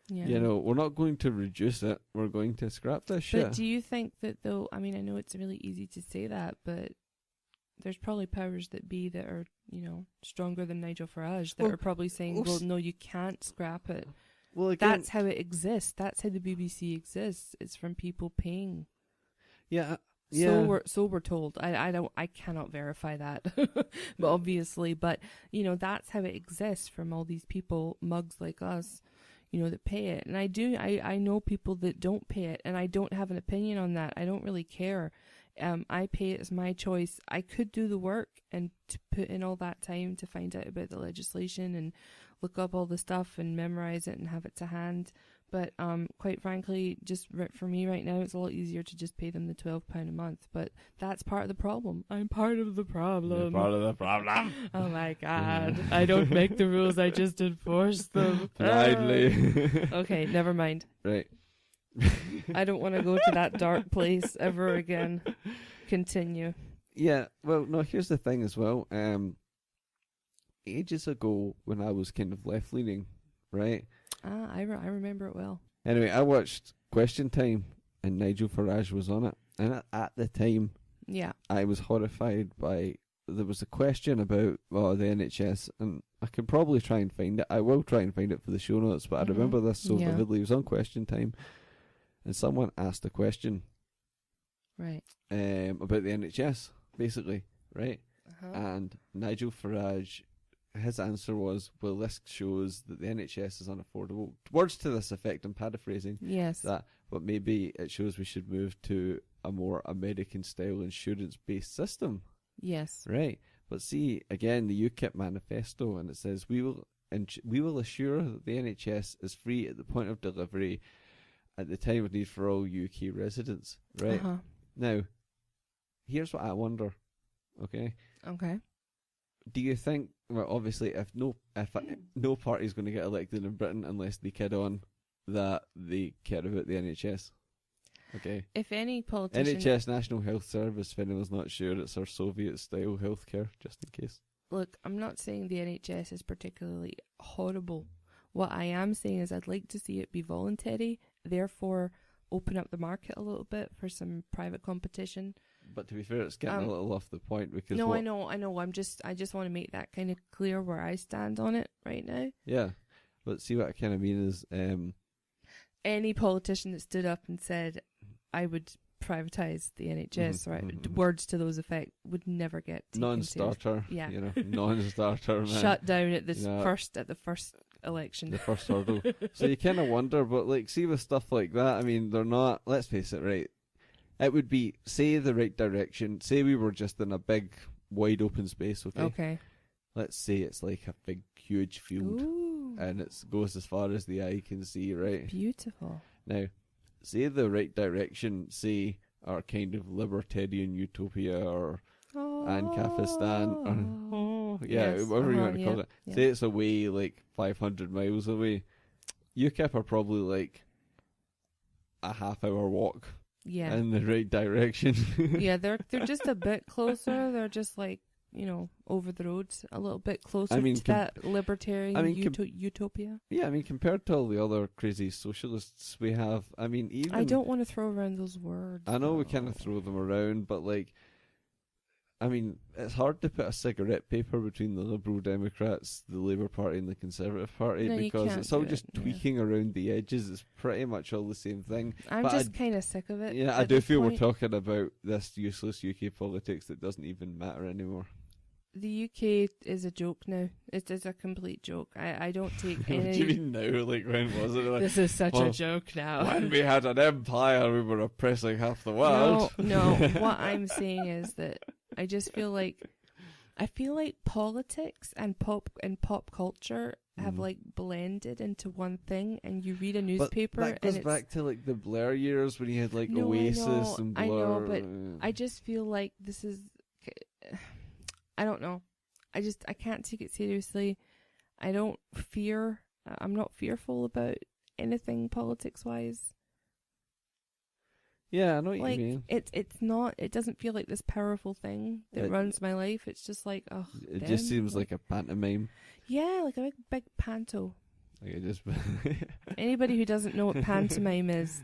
[SPEAKER 2] Yeah. We're not going to reduce it. We're going to scrap this shit.
[SPEAKER 1] But do you think that, though, I mean, I know it's really easy to say that, but there's probably powers that be that are, stronger than Nigel Farage that are probably saying, well, no, you can't scrap it.
[SPEAKER 2] Well, again,
[SPEAKER 1] that's how it exists. That's how the BBC exists. It's from people paying.
[SPEAKER 2] Yeah.
[SPEAKER 1] So we're told. I cannot verify that, but obviously, that's how it exists from all these people, mugs like us, that pay it. And I know people that don't pay it, and I don't have an opinion on that. I don't really care. I pay it as my choice. I could do the work and to put in all that time to find out about the legislation and look up all the stuff and memorize it and have it to hand. But quite frankly, just for me right now, it's a lot easier to just pay them the £12 a month. But that's part of the problem. I'm part of the problem.
[SPEAKER 2] You're part of the problem.
[SPEAKER 1] Oh my God. I don't make the rules, I just enforce them.
[SPEAKER 2] Blindly.
[SPEAKER 1] Okay, never mind.
[SPEAKER 2] Right.
[SPEAKER 1] I don't want to go to that dark place ever again. Continue.
[SPEAKER 2] Yeah, well, no, here's the thing as well. Ages ago, when I was kind of left-leaning, right?
[SPEAKER 1] I remember it well.
[SPEAKER 2] Anyway, I watched Question Time, and Nigel Farage was on it. And at the time,
[SPEAKER 1] yeah,
[SPEAKER 2] I was horrified by... There was a question about the NHS, and I can probably try and find it. I will try and find it for the show notes, but I remember this so vividly. It was on Question Time, and someone asked a question
[SPEAKER 1] right,
[SPEAKER 2] about the NHS, basically, right?
[SPEAKER 1] Uh-huh.
[SPEAKER 2] And Nigel Farage... his answer was, well, this shows that the NHS is unaffordable. Words to this effect, I'm paraphrasing.
[SPEAKER 1] Yes.
[SPEAKER 2] But maybe it shows we should move to a more American-style insurance-based system.
[SPEAKER 1] Yes.
[SPEAKER 2] Right. But see, again, the UKIP manifesto, and it says, we will assure that the NHS is free at the point of delivery at the time of need for all UK residents. Right.
[SPEAKER 1] Uh-huh.
[SPEAKER 2] Now, here's what I wonder. Okay.
[SPEAKER 1] Okay.
[SPEAKER 2] Do you think, well, obviously, if no party's going to get elected in Britain unless they kid on that they care about the NHS? Okay.
[SPEAKER 1] If any politician...
[SPEAKER 2] NHS National Health Service, if anyone's not sure, it's our Soviet-style healthcare, just in case.
[SPEAKER 1] Look, I'm not saying the NHS is particularly horrible. What I am saying is I'd like to see it be voluntary, therefore open up the market a little bit for some private competition.
[SPEAKER 2] But to be fair, it's getting a little off the point because...
[SPEAKER 1] No, I know. I just want to make that kind of clear where I stand on it right now.
[SPEAKER 2] Yeah. But see what I kind of mean is...
[SPEAKER 1] any politician that stood up and said, I would privatise the NHS, words to those effect, would never get taken
[SPEAKER 2] non-starter.
[SPEAKER 1] Yeah.
[SPEAKER 2] Non-starter, man.
[SPEAKER 1] Shut down at the first election.
[SPEAKER 2] The first hurdle. So you kind of wonder, but see with stuff like that, I mean, they're not... Let's face it, right? It would be, say, the right direction. Say we were just in a big, wide open space, okay?
[SPEAKER 1] Okay.
[SPEAKER 2] Let's say it's like a big, huge field.
[SPEAKER 1] Ooh.
[SPEAKER 2] And it goes as far as the eye can see, right?
[SPEAKER 1] Beautiful.
[SPEAKER 2] Now, say the right direction, say, our kind of libertarian utopia or Ankafistan. Or, whatever you want to call it.
[SPEAKER 1] Yeah.
[SPEAKER 2] Say it's away, like, 500 miles away. UKIP are probably, like, a half-hour walk.
[SPEAKER 1] Yeah.
[SPEAKER 2] In the right direction.
[SPEAKER 1] Yeah, they're just a bit closer. They're just like, over the road a little bit closer to that libertarian utopia.
[SPEAKER 2] Yeah, I mean, compared to all the other crazy socialists we have, I mean, even...
[SPEAKER 1] I don't want to throw around those words.
[SPEAKER 2] I know we kind of throw them around, but I mean, it's hard to put a cigarette paper between the Liberal Democrats, the Labour Party and the Conservative Party because it's all just tweaking around the edges. It's pretty much all the same thing.
[SPEAKER 1] I'm just kind of sick of it.
[SPEAKER 2] Yeah, I do feel we're talking about this useless UK politics that doesn't even matter anymore.
[SPEAKER 1] The UK is a joke now. It is a complete joke. I don't take any...
[SPEAKER 2] What do you mean now? Like, when was it? Like,
[SPEAKER 1] this is such a joke now.
[SPEAKER 2] When we had an empire, we were oppressing half the world.
[SPEAKER 1] No. What I'm saying is that I just feel like politics and pop culture have like blended into one thing, and you read a newspaper
[SPEAKER 2] but that goes
[SPEAKER 1] and
[SPEAKER 2] back to like the Blair years when you had like Oasis and Blur.
[SPEAKER 1] I know, but I just feel like this is... I don't know. I can't take it seriously. I'm not fearful about anything politics-wise.
[SPEAKER 2] Yeah, I know what you mean.
[SPEAKER 1] It doesn't feel like this powerful thing that runs my life. It's just like,
[SPEAKER 2] it just seems like a pantomime.
[SPEAKER 1] Yeah, like a big panto.
[SPEAKER 2] Like it just...
[SPEAKER 1] Anybody who doesn't know what pantomime is,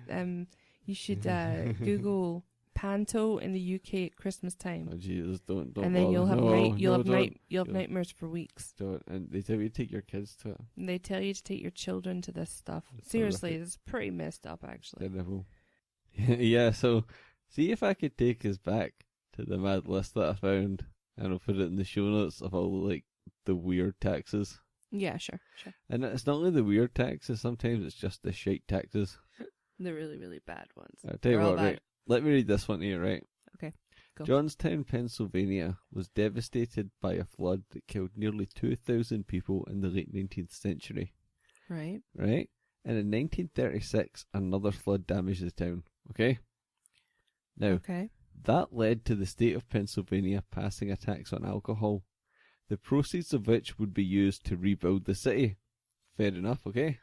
[SPEAKER 1] you should Google panto in the UK at Christmas time.
[SPEAKER 2] Oh Jesus, don't.
[SPEAKER 1] And then you'll have
[SPEAKER 2] don't.
[SPEAKER 1] nightmares for weeks.
[SPEAKER 2] Don't. And they tell you to take your kids to it.
[SPEAKER 1] And they tell you to take your children to this stuff.
[SPEAKER 2] That's
[SPEAKER 1] Seriously,
[SPEAKER 2] horrific.
[SPEAKER 1] it's pretty messed up, actually.
[SPEAKER 2] Terrible. Yeah. So, see if I could take us back to the mad list that I found, and I'll put it in the show notes of all like the weird taxes.
[SPEAKER 1] Yeah, sure.
[SPEAKER 2] And it's not only the weird taxes. Sometimes it's just the shite taxes.
[SPEAKER 1] The really, really bad ones.
[SPEAKER 2] I'll tell you
[SPEAKER 1] They're all
[SPEAKER 2] what, right? Let me read this one to you, right?
[SPEAKER 1] Okay, go.
[SPEAKER 2] Johnstown, Pennsylvania was devastated by a flood that killed nearly 2,000 people in the late 19th century.
[SPEAKER 1] Right.
[SPEAKER 2] Right? And in 1936, another flood damaged the town. Okay? Now,
[SPEAKER 1] Okay.
[SPEAKER 2] that led to the state of Pennsylvania passing a tax on alcohol, the proceeds of which would be used to rebuild the city. Fair enough, okay?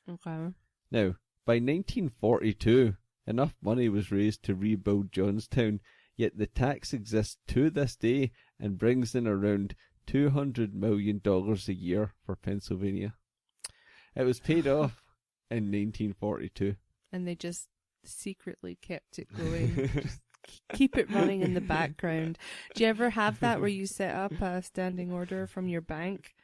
[SPEAKER 1] Okay.
[SPEAKER 2] Now, by 1942, enough money was raised to rebuild Johnstown, yet the tax exists to this day and brings in around $200 million a year for Pennsylvania. It was paid off in 1942.
[SPEAKER 1] And they just secretly kept it going. Just keep it running in the background. Do you ever have that where you set up a standing order from your bank,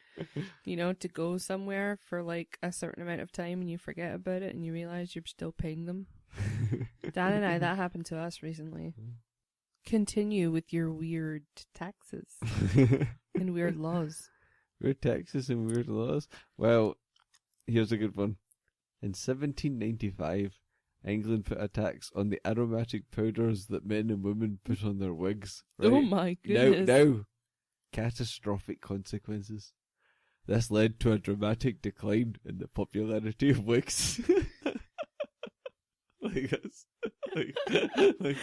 [SPEAKER 1] to go somewhere for like a certain amount of time and you forget about it and you realize you're still paying them? Dan and I, that happened to us recently. Continue with your weird taxes and weird laws.
[SPEAKER 2] Weird taxes and weird laws. Well, here's a good one. In 1795, England put a tax on the aromatic powders that men and women put on their wigs. Right?
[SPEAKER 1] Oh my goodness.
[SPEAKER 2] Now, catastrophic consequences. This led to a dramatic decline in the popularity of wigs. Like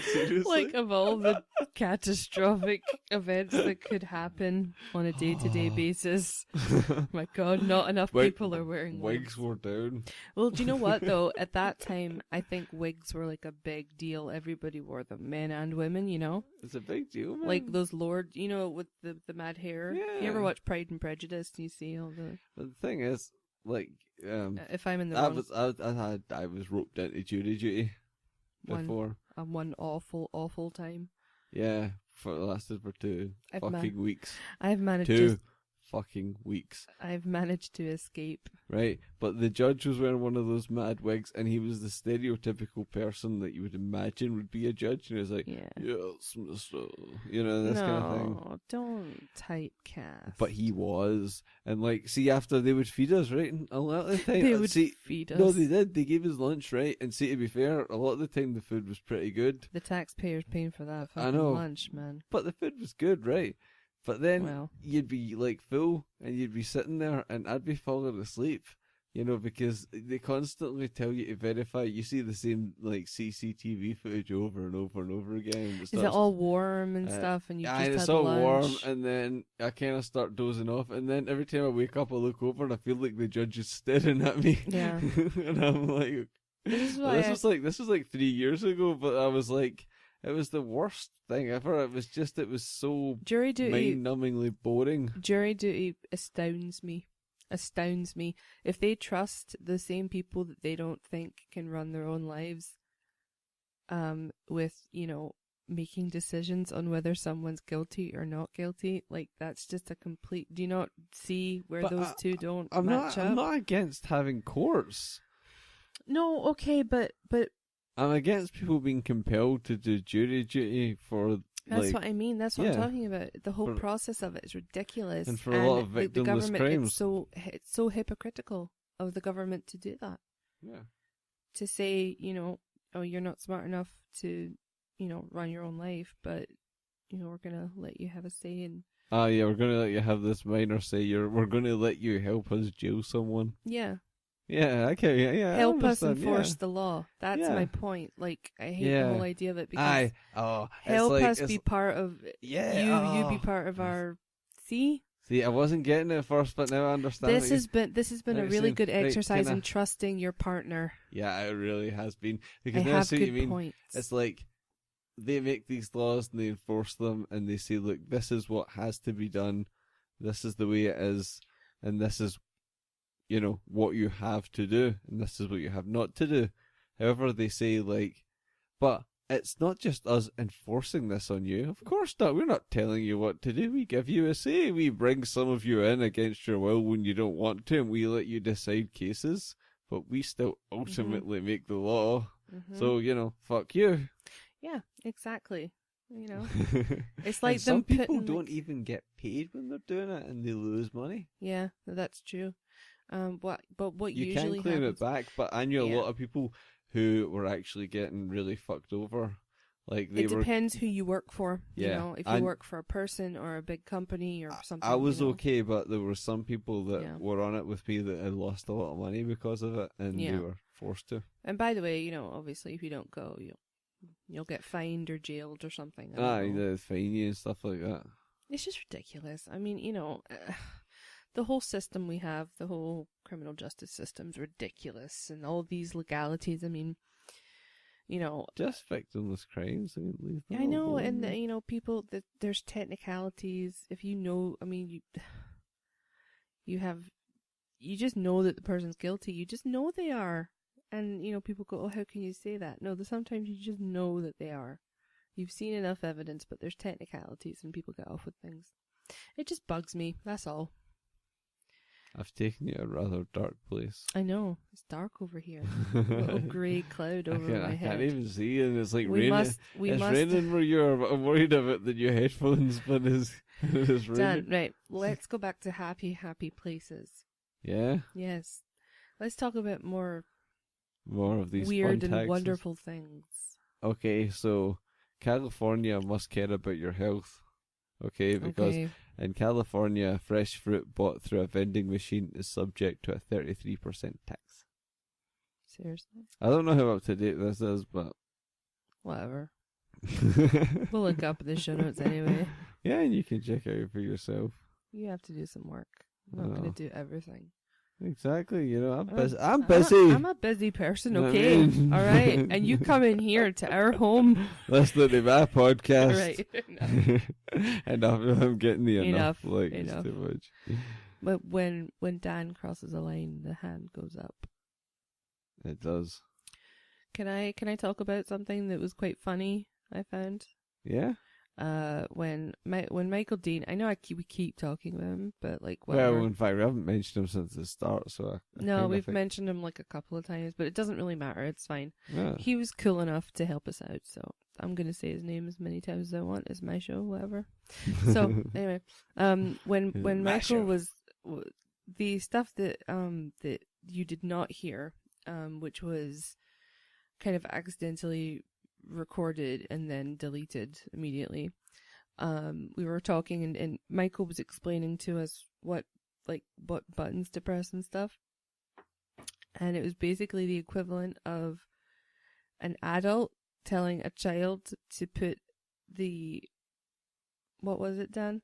[SPEAKER 2] seriously?
[SPEAKER 1] Like, of all the catastrophic events that could happen on a day-to-day basis, my God, not enough people are wearing wigs.
[SPEAKER 2] Wigs were down.
[SPEAKER 1] Well, do you know what, though? At that time, I think wigs were like a big deal. Everybody wore them, men and women,
[SPEAKER 2] It's a big deal, man.
[SPEAKER 1] Like those lord, with the mad hair.
[SPEAKER 2] Yeah.
[SPEAKER 1] You ever watch Pride and Prejudice and you see all the...
[SPEAKER 2] But the thing is, like,
[SPEAKER 1] if I'm in the
[SPEAKER 2] I
[SPEAKER 1] wrong...
[SPEAKER 2] I was roped into jury duty before.
[SPEAKER 1] One awful time.
[SPEAKER 2] Yeah, it lasted for 2 fucking weeks.
[SPEAKER 1] I've managed
[SPEAKER 2] 2 fucking weeks.
[SPEAKER 1] I've managed to escape.
[SPEAKER 2] Right, but the judge was wearing one of those mad wigs, and he was the stereotypical person that you would imagine would be a judge, and he was like,
[SPEAKER 1] Yeah.
[SPEAKER 2] yes, Mr. This kind of thing.
[SPEAKER 1] No, don't typecast.
[SPEAKER 2] But he was, and see, after they would feed us, right, and a lot of the time,
[SPEAKER 1] They would feed us.
[SPEAKER 2] No, they did. They gave us lunch, right, and see, to be fair, a lot of the time the food was pretty good.
[SPEAKER 1] The taxpayers paying for that
[SPEAKER 2] I
[SPEAKER 1] fucking
[SPEAKER 2] know.
[SPEAKER 1] lunch, man.
[SPEAKER 2] But the food was good, right? But then
[SPEAKER 1] Well.
[SPEAKER 2] you'd be full and you'd be sitting there and I'd be falling asleep, because they constantly tell you to verify. You see the same CCTV footage over and over and over again.
[SPEAKER 1] Is it all warm and stuff and you just
[SPEAKER 2] it's
[SPEAKER 1] had
[SPEAKER 2] all
[SPEAKER 1] lunch?
[SPEAKER 2] warm, and then I kind of start dozing off, and then every time I wake up I look over and I feel like the judge is staring at me.
[SPEAKER 1] Yeah.
[SPEAKER 2] And I'm like,
[SPEAKER 1] This is why
[SPEAKER 2] this was 3 years ago, but I was like, it was the worst thing ever. It was so
[SPEAKER 1] jury duty.
[SPEAKER 2] mind-numbingly boring.
[SPEAKER 1] Jury duty astounds me. If they trust the same people that they don't think can run their own lives, with making decisions on whether someone's guilty or not guilty, that's just a complete. Do you not see where those two don't match up?
[SPEAKER 2] I'm not against having courts.
[SPEAKER 1] No, okay, but
[SPEAKER 2] I'm against people being compelled to do jury duty for.
[SPEAKER 1] That's what I mean. That's what I'm
[SPEAKER 2] yeah.
[SPEAKER 1] talking about. The whole process of it is ridiculous.
[SPEAKER 2] And for a lot of
[SPEAKER 1] the
[SPEAKER 2] victimless
[SPEAKER 1] government,
[SPEAKER 2] crimes.
[SPEAKER 1] It's so hypocritical of the government to do that.
[SPEAKER 2] Yeah.
[SPEAKER 1] To say, you're not smart enough to, run your own life, but, we're going to let you have a say in...
[SPEAKER 2] Yeah, we're going to let you have this minor say. We're going to let you help us jail someone.
[SPEAKER 1] Yeah.
[SPEAKER 2] Yeah, okay, yeah.
[SPEAKER 1] Help us enforce the law. That's my point. I hate the whole idea of it because help us be part of you be part of our See,
[SPEAKER 2] I wasn't getting it at first, but now I understand.
[SPEAKER 1] This has been a really good exercise in trusting your partner.
[SPEAKER 2] Yeah, it really has been. Because
[SPEAKER 1] I
[SPEAKER 2] now I
[SPEAKER 1] have
[SPEAKER 2] see what you
[SPEAKER 1] good
[SPEAKER 2] mean.
[SPEAKER 1] points.
[SPEAKER 2] It's like they make these laws and they enforce them and they say, look, this is what has to be done. This is the way it is, and this is what you have to do, and this is what you have not to do. However, they say but it's not just us enforcing this on you. Of course not. We're not telling you what to do. We give you a say. We bring some of you in against your will when you don't want to, and we let you decide cases. But we still ultimately make the law. So, fuck you.
[SPEAKER 1] Yeah, exactly. It's like
[SPEAKER 2] some
[SPEAKER 1] them
[SPEAKER 2] people
[SPEAKER 1] putting,
[SPEAKER 2] don't even get paid when they're doing it, and they lose money.
[SPEAKER 1] Yeah, that's true. But what
[SPEAKER 2] you
[SPEAKER 1] usually
[SPEAKER 2] can claim
[SPEAKER 1] happens,
[SPEAKER 2] it back, but I knew a lot of people who were actually getting really fucked over. Like
[SPEAKER 1] it depends who you work for.
[SPEAKER 2] Yeah,
[SPEAKER 1] if you work for a person or a big company or something.
[SPEAKER 2] I was okay, but there were some people that were on it with me that had lost a lot of money because of it, and they were forced to.
[SPEAKER 1] And by the way, obviously, if you don't go, you'll get fined or jailed or something.
[SPEAKER 2] They fine you and stuff like that.
[SPEAKER 1] It's just ridiculous. I mean, the whole system we have, the whole criminal justice system's ridiculous, and all these legalities. I mean,
[SPEAKER 2] just victimless crimes. I mean,
[SPEAKER 1] I know, and people that there's technicalities. If I mean, you just know that the person's guilty. You just know they are, and people go, "Oh, how can you say that?" No, sometimes you just know that they are. You've seen enough evidence, but there's technicalities, and people get off with things. It just bugs me. That's all.
[SPEAKER 2] I've taken you to a rather dark place.
[SPEAKER 1] I know. It's dark over here. A little grey cloud over my head.
[SPEAKER 2] I can't even see, and it's like raining. It's raining where you are, but I'm worried about that your headphones, but it's raining.
[SPEAKER 1] Done. Right. Let's go back to happy places.
[SPEAKER 2] Yeah?
[SPEAKER 1] Yes. Let's talk about more
[SPEAKER 2] of these
[SPEAKER 1] weird
[SPEAKER 2] fun
[SPEAKER 1] and
[SPEAKER 2] taxes.
[SPEAKER 1] wonderful things.
[SPEAKER 2] Okay, so California must care about your health. Okay, because in California, fresh fruit bought through a vending machine is subject to a 33% tax.
[SPEAKER 1] Seriously?
[SPEAKER 2] I don't know how up to date this is, but
[SPEAKER 1] whatever. We'll look up in the show notes anyway.
[SPEAKER 2] Yeah, and you can check it out for yourself.
[SPEAKER 1] You have to do some work. I'm not going to do everything.
[SPEAKER 2] Exactly, I'm busy.
[SPEAKER 1] I'm a busy person, okay? All right, and you come in here to our home.
[SPEAKER 2] Listen to my podcast.
[SPEAKER 1] Right.
[SPEAKER 2] Enough. I'm getting the enough.
[SPEAKER 1] Enough.
[SPEAKER 2] Too much.
[SPEAKER 1] But when Dan crosses a line, the hand goes up.
[SPEAKER 2] It does.
[SPEAKER 1] Can I talk about something that was quite funny? I found.
[SPEAKER 2] Yeah.
[SPEAKER 1] When Michael Dean, I know we keep talking about him, but whatever.
[SPEAKER 2] Well, in fact, we haven't mentioned him since the start, so
[SPEAKER 1] we've mentioned him a couple of times, but it doesn't really matter. It's fine.
[SPEAKER 2] Yeah.
[SPEAKER 1] He was cool enough to help us out, so I'm gonna say his name as many times as I want. It's my show, whatever. So anyway, when Michael was the stuff that you did not hear, which was kind of accidentally recorded and then deleted immediately. We were talking and Michael was explaining to us what buttons to press and stuff. And it was basically the equivalent of an adult telling a child to put what was it, Dan?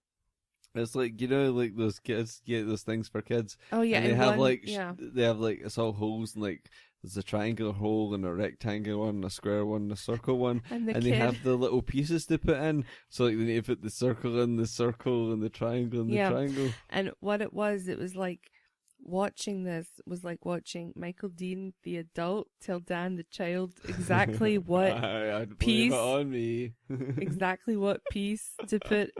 [SPEAKER 2] It's like, those kids get those things for kids.
[SPEAKER 1] Oh yeah.
[SPEAKER 2] And they have they have it's all holes and there's a triangular hole and a rectangular one, a square one, a circle one, and they have the little pieces to put in. So they need to put the circle in the circle and the triangle in the triangle.
[SPEAKER 1] And what it was like watching this was like watching Michael Dean, the adult, tell Dan, the child, exactly what piece
[SPEAKER 2] on me.
[SPEAKER 1] exactly what piece to put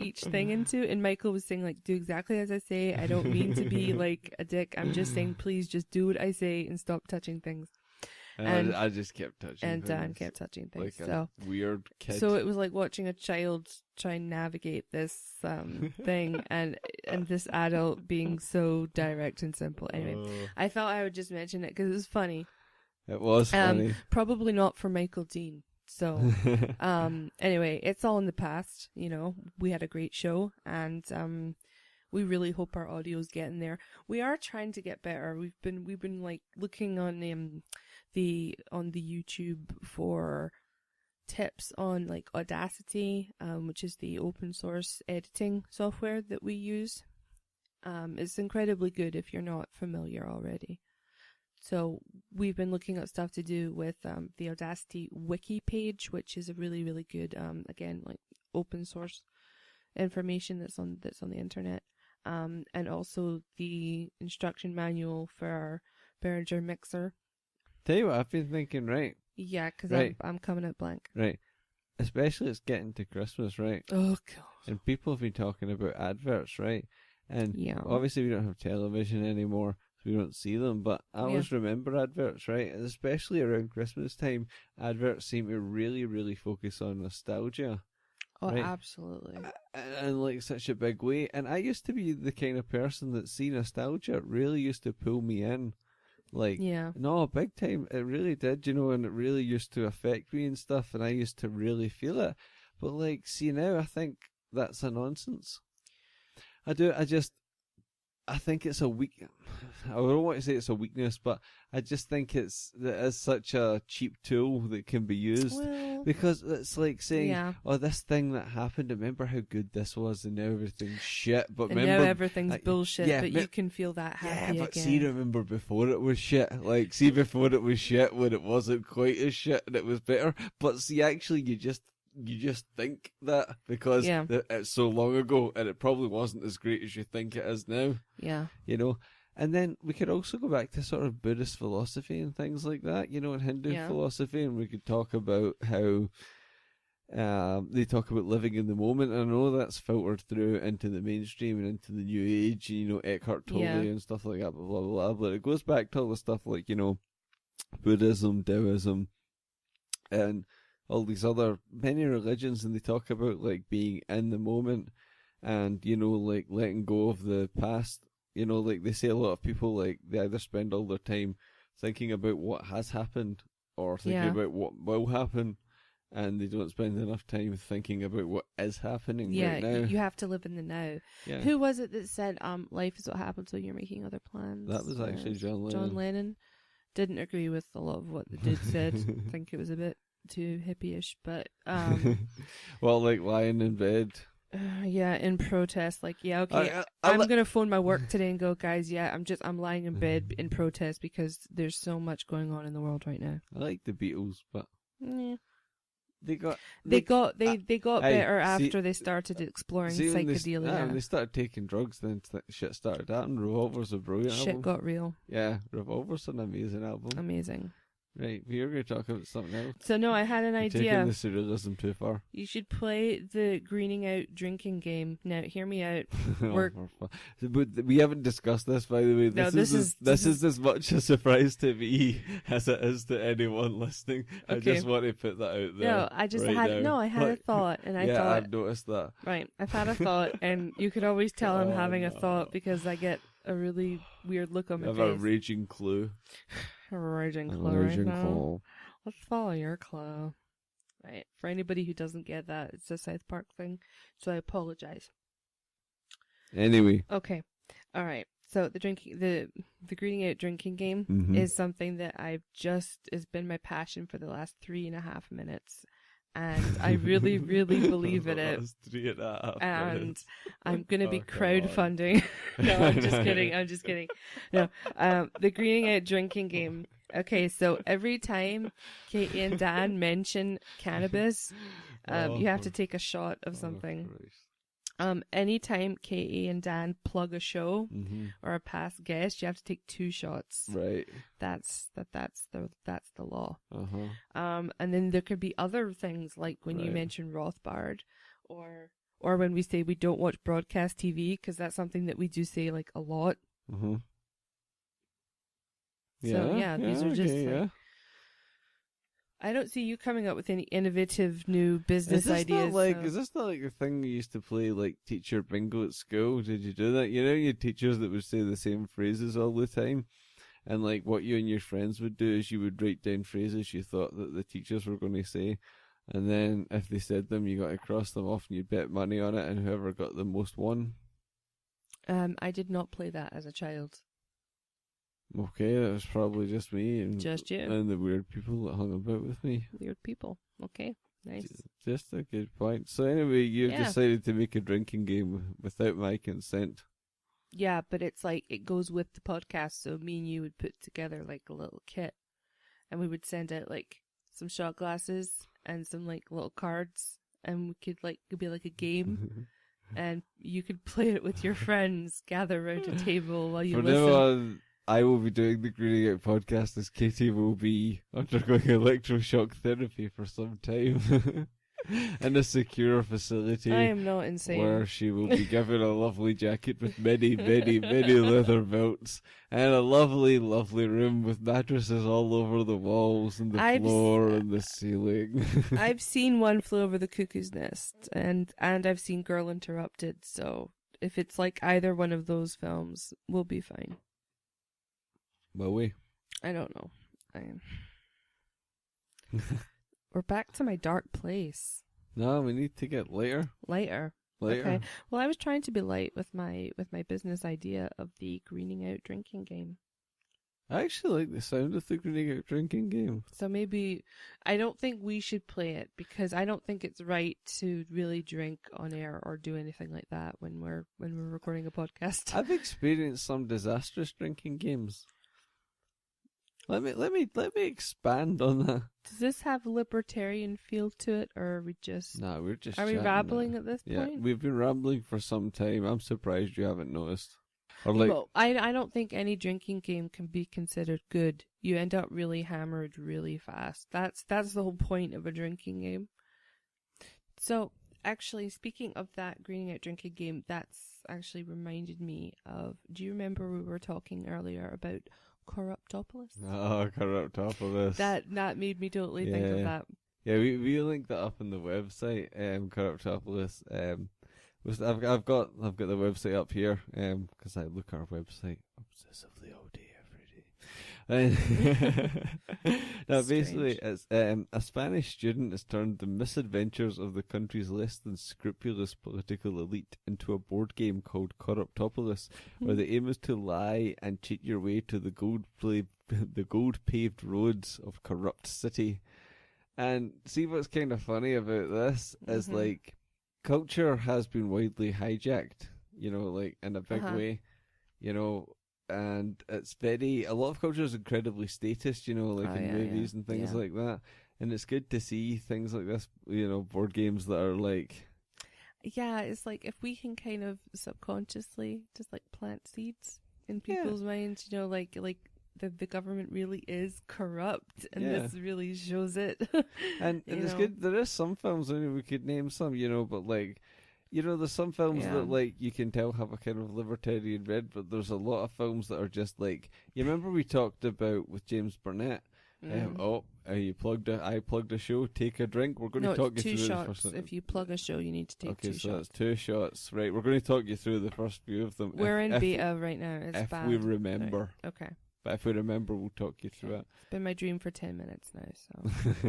[SPEAKER 1] each thing into, and Michael was saying do exactly as I say. I don't mean to be a dick. I'm just saying please just do what I say and stop touching things.
[SPEAKER 2] And I just kept touching
[SPEAKER 1] and
[SPEAKER 2] things.
[SPEAKER 1] Dan kept touching things.
[SPEAKER 2] A weird kid.
[SPEAKER 1] So it was like watching a child try and navigate this thing and this adult being so direct and simple. Anyway, I thought I would just mention it because it was funny.
[SPEAKER 2] It was funny.
[SPEAKER 1] Probably not for Michael Dean. So, anyway, it's all in the past. We had a great show, and we really hope our audio's getting there. We are trying to get better. We've been looking on the YouTube for tips on Audacity, which is the open source editing software that we use. It's incredibly good if you're not familiar already. So we've been looking at stuff to do with the Audacity wiki page, which is a really, really good, open source information that's on the internet, and also the instruction manual for our Behringer mixer.
[SPEAKER 2] Tell you what, I've been thinking, right?
[SPEAKER 1] Yeah, because
[SPEAKER 2] Right.
[SPEAKER 1] I'm coming out blank.
[SPEAKER 2] Right. Especially it's getting to Christmas, right?
[SPEAKER 1] Oh, God.
[SPEAKER 2] And people have been talking about adverts, right? And
[SPEAKER 1] Yeah.
[SPEAKER 2] obviously we don't have television anymore, so we don't see them, but I always remember adverts, right? And especially around Christmas time, adverts seem to really, really focus on nostalgia.
[SPEAKER 1] Oh,
[SPEAKER 2] right?
[SPEAKER 1] absolutely.
[SPEAKER 2] And like such a big way. And I used to be the kind of person that see nostalgia really used to pull me in. Like, no, big time. It really did, and it really used to affect me and stuff, and I used to really feel it. But like, see now, I think that's a nonsense. I think it's a weak. I don't want to say it's a weakness, but I just think it is such a cheap tool that can be used, because it's like saying, "Oh, this thing that happened. Remember how good this was, and now everything's shit." But
[SPEAKER 1] and
[SPEAKER 2] remember,
[SPEAKER 1] now everything's bullshit. But you can feel that happy
[SPEAKER 2] but
[SPEAKER 1] again.
[SPEAKER 2] see, remember before it was shit. Like, see before it was shit when it wasn't quite as shit and it was better. But see, actually, you just think that because it's so long ago, and it probably wasn't as great as you think it is now.
[SPEAKER 1] Yeah.
[SPEAKER 2] And then we could also go back to sort of Buddhist philosophy and things like that, and Hindu philosophy, and we could talk about how they talk about living in the moment. And I know that's filtered through into the mainstream and into the New Age, Eckhart Tolle and stuff like that, blah, blah, blah. But it goes back to all the stuff like, Buddhism, Taoism, and all these other many religions, and they talk about like being in the moment and like letting go of the past. Like they say a lot of people, like they either spend all their time thinking about what has happened or thinking about what will happen, and they don't spend enough time thinking about what is happening right now.
[SPEAKER 1] You have to live in the now.
[SPEAKER 2] Yeah.
[SPEAKER 1] Who was it that said life is what happens when you're making other plans?
[SPEAKER 2] That was actually John Lennon.
[SPEAKER 1] John Lennon. Didn't agree with a lot of what the dude said. I think it was a bit too hippie-ish, but
[SPEAKER 2] well, like lying in bed.
[SPEAKER 1] In protest, like okay, I'm gonna phone my work today and go, guys, I'm lying in bed in protest because there's so much going on in the world right now.
[SPEAKER 2] I like the Beatles, but they got
[SPEAKER 1] better after they started exploring psychedelia.
[SPEAKER 2] When they started taking drugs, then shit started happening. Revolver's a brilliant album.
[SPEAKER 1] Shit got real.
[SPEAKER 2] Yeah, Revolver's an amazing album.
[SPEAKER 1] Amazing.
[SPEAKER 2] Right, you're going to talk about something else.
[SPEAKER 1] So no, I had an idea.
[SPEAKER 2] Taking the surrealism too far.
[SPEAKER 1] You should play the greening out drinking game. Now, hear me out.
[SPEAKER 2] But we haven't discussed this, by the way. This is as much a surprise to me as it is to anyone listening. Okay. I just want to put that out there.
[SPEAKER 1] No, I had a thought, and I thought.
[SPEAKER 2] I've noticed that.
[SPEAKER 1] Right, I've had a thought, and you could always tell I'm having a thought because I get a really weird look on my face.
[SPEAKER 2] I have a raging clue.
[SPEAKER 1] A raging clue right now. Let's follow your clue. Right. For anybody who doesn't get that, it's a South Park thing, so I apologize.
[SPEAKER 2] Anyway.
[SPEAKER 1] Okay. All right. So the greening out drinking game is something that has been my passion for the last 3.5 minutes. And I really, really believe in it.
[SPEAKER 2] 3.5
[SPEAKER 1] and I'm going to be crowdfunding. No, I'm just kidding. No, the greening out drinking game. Okay, so every time Katie and Dan mention cannabis, you have to take a shot of something. Anytime Katie and Dan plug a show or a past guest, you have to take 2 shots.
[SPEAKER 2] Right.
[SPEAKER 1] That's the law. And then there could be other things like when you mention Rothbard, or when we say we don't watch broadcast TV, because that's something that we do say like a lot. These are just I don't see you coming up with any innovative new business ideas.
[SPEAKER 2] Is this not like the thing we used to play, like teacher bingo at school? Did you do that? You had teachers that would say the same phrases all the time. And like what you and your friends would do is you would write down phrases you thought that the teachers were going to say. And then if they said them, you got to cross them off and you'd bet money on it, and whoever got the most won.
[SPEAKER 1] I did not play that as a child.
[SPEAKER 2] Okay, that was probably just me and
[SPEAKER 1] just you
[SPEAKER 2] and the weird people that hung about with me.
[SPEAKER 1] Weird people. Okay, nice.
[SPEAKER 2] Just a good point. So anyway, you've decided to make a drinking game without my consent.
[SPEAKER 1] Yeah, but it's like it goes with the podcast. So me and you would put together like a little kit, and we would send out like some shot glasses and some like little cards, and we could like it'd be like a game. And you could play it with your friends, gather around a table while you listen.
[SPEAKER 2] I will be doing the Greening Out podcast as Katie will be undergoing electroshock therapy for some time in a secure facility.
[SPEAKER 1] I am not insane.
[SPEAKER 2] Where she will be given a lovely jacket with many, many, many leather belts and a lovely, lovely room with mattresses all over the walls and the floor and the ceiling.
[SPEAKER 1] I've seen One Flew Over the Cuckoo's Nest and I've seen Girl Interrupted, so if it's like either one of those films, we'll be fine.
[SPEAKER 2] Will we?
[SPEAKER 1] I don't know. We're back to my dark place.
[SPEAKER 2] No, we need to get lighter.
[SPEAKER 1] Lighter. Okay. Well, I was trying to be light with my business idea of the Greening Out drinking game.
[SPEAKER 2] I actually like the sound of the Greening Out drinking game.
[SPEAKER 1] So maybe I don't think we should play it because I don't think it's right to really drink on air or do anything like that when we're recording a podcast.
[SPEAKER 2] I've experienced some disastrous drinking games. Let me expand on that.
[SPEAKER 1] Does this have a libertarian feel to it, or are we just?
[SPEAKER 2] No, we're just.
[SPEAKER 1] Are we rambling at this point?
[SPEAKER 2] Yeah, we've been rambling for some time. I'm surprised you haven't noticed. Or like,
[SPEAKER 1] well, I don't think any drinking game can be considered good. You end up really hammered really fast. That's the whole point of a drinking game. So, actually, speaking of that Greening Out drinking game, that's actually reminded me of. Do you remember we were talking earlier about Corruptopolis?
[SPEAKER 2] Oh, Corruptopolis.
[SPEAKER 1] That made me totally think of that.
[SPEAKER 2] Yeah, we linked that up on the website. Corruptopolis. I've got the website up here. Because I look at our website obsessively all day, every day. Now, basically, it's a Spanish student has turned the misadventures of the country's less than scrupulous political elite into a board game called Corruptopolis, where the aim is to lie and cheat your way to the gold-paved roads of corrupt city. And see what's kind of funny about this is like culture has been widely hijacked, like in a big way, and it's a lot of culture is incredibly statist, in movies and things like that. And it's good to see things like this, board games that are like...
[SPEAKER 1] Yeah, it's like if we can kind of subconsciously just like plant seeds in people's minds, like the government really is corrupt, and this really shows it. and it's good. There is some films, we could name some, but like, there's some films that like you can tell have a kind of libertarian bent, but there's a lot of films that are just like, you remember we talked about with James Burnett. I plugged a show. Take a drink. We're going to talk you through shots.
[SPEAKER 2] The first.
[SPEAKER 1] If you plug a show, you need to take 2 shots. Okay, so
[SPEAKER 2] that's 2 shots. Right, we're going to talk you through the first few of them.
[SPEAKER 1] We're in beta right now. It's bad.
[SPEAKER 2] If we remember.
[SPEAKER 1] Right. Okay.
[SPEAKER 2] But if we remember, we'll talk you through it.
[SPEAKER 1] It's been my dream for 10 minutes now,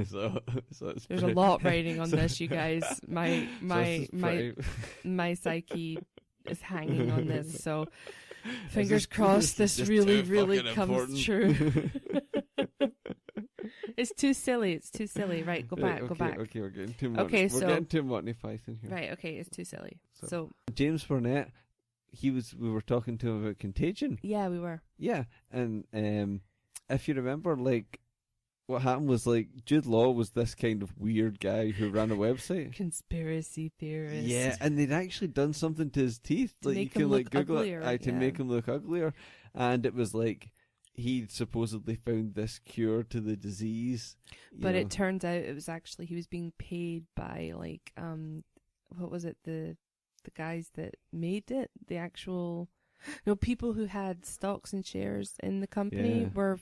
[SPEAKER 2] so it's
[SPEAKER 1] there's a lot riding on this, you guys. My psyche is hanging on this, so fingers crossed this really, really comes true. It's too silly. Right, go back.
[SPEAKER 2] Okay, we're getting too much. We're getting too Monty Python here.
[SPEAKER 1] Right, okay, it's too silly. So
[SPEAKER 2] James Burnett, we were talking to him about Contagion.
[SPEAKER 1] Yeah, we were.
[SPEAKER 2] Yeah, and if you remember, like, what happened was, like, Jude Law was this kind of weird guy who ran a website.
[SPEAKER 1] Conspiracy theorist.
[SPEAKER 2] Yeah, and they'd actually done something to his teeth.
[SPEAKER 1] To
[SPEAKER 2] like,
[SPEAKER 1] make
[SPEAKER 2] you
[SPEAKER 1] him
[SPEAKER 2] can, like,
[SPEAKER 1] look
[SPEAKER 2] Google
[SPEAKER 1] uglier,
[SPEAKER 2] it. To make him look uglier. And it was like, he supposedly found this cure to the disease.
[SPEAKER 1] But it turns out it was actually, he was being paid by, like, what was it, the guys that made it, the actual people who had stocks and shares in the company were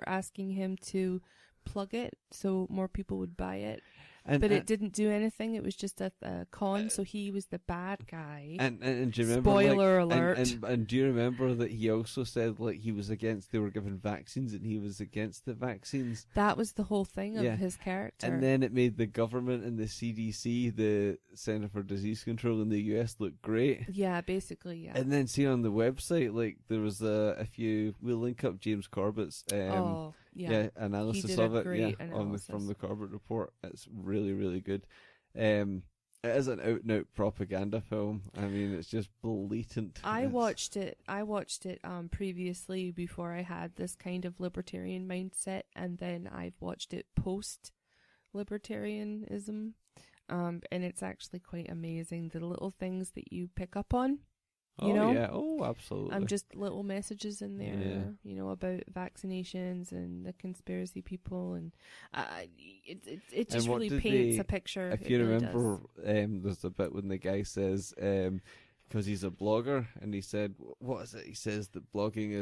[SPEAKER 1] asking him to plug it so more people would buy it. But it didn't do anything. It was just a con, so he was the bad guy.
[SPEAKER 2] And do you remember?
[SPEAKER 1] Spoiler alert.
[SPEAKER 2] And do you remember that he also said, like, he was against, they were given vaccines and he was against the vaccines?
[SPEAKER 1] That was the whole thing of his character.
[SPEAKER 2] And then it made the government and the CDC, the Center for Disease Control in the US, look great.
[SPEAKER 1] Yeah, basically, yeah.
[SPEAKER 2] And then see on the website, like, there was we'll link up James Corbett's analysis of it, from the Corbett report. It's really, really good. It is an out-and-out propaganda film. I mean, it's just blatant.
[SPEAKER 1] I watched it previously before I had this kind of libertarian mindset, and then I've watched it post-libertarianism, and it's actually quite amazing, the little things that you pick up on. You know?
[SPEAKER 2] Yeah. Oh, absolutely.
[SPEAKER 1] Just little messages in there, you know, about vaccinations and the conspiracy people, and it just really paints a picture.
[SPEAKER 2] If you remember, there's a bit when the guy says, because he's a blogger, and he said, what is it? He says that blogging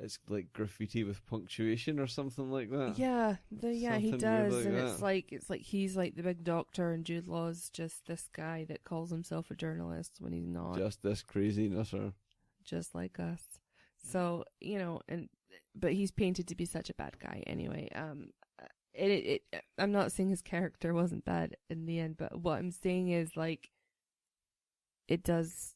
[SPEAKER 2] it's like graffiti with punctuation or something like that.
[SPEAKER 1] Yeah, he does,
[SPEAKER 2] like
[SPEAKER 1] and
[SPEAKER 2] that.
[SPEAKER 1] it's like he's like the big doctor, and Jude Law's just this guy that calls himself a journalist when he's not.
[SPEAKER 2] Just this crazy nusser.
[SPEAKER 1] Just like us. So, you know, but he's painted to be such a bad guy anyway. I'm not saying his character wasn't bad in the end, but what I'm saying is, like, it does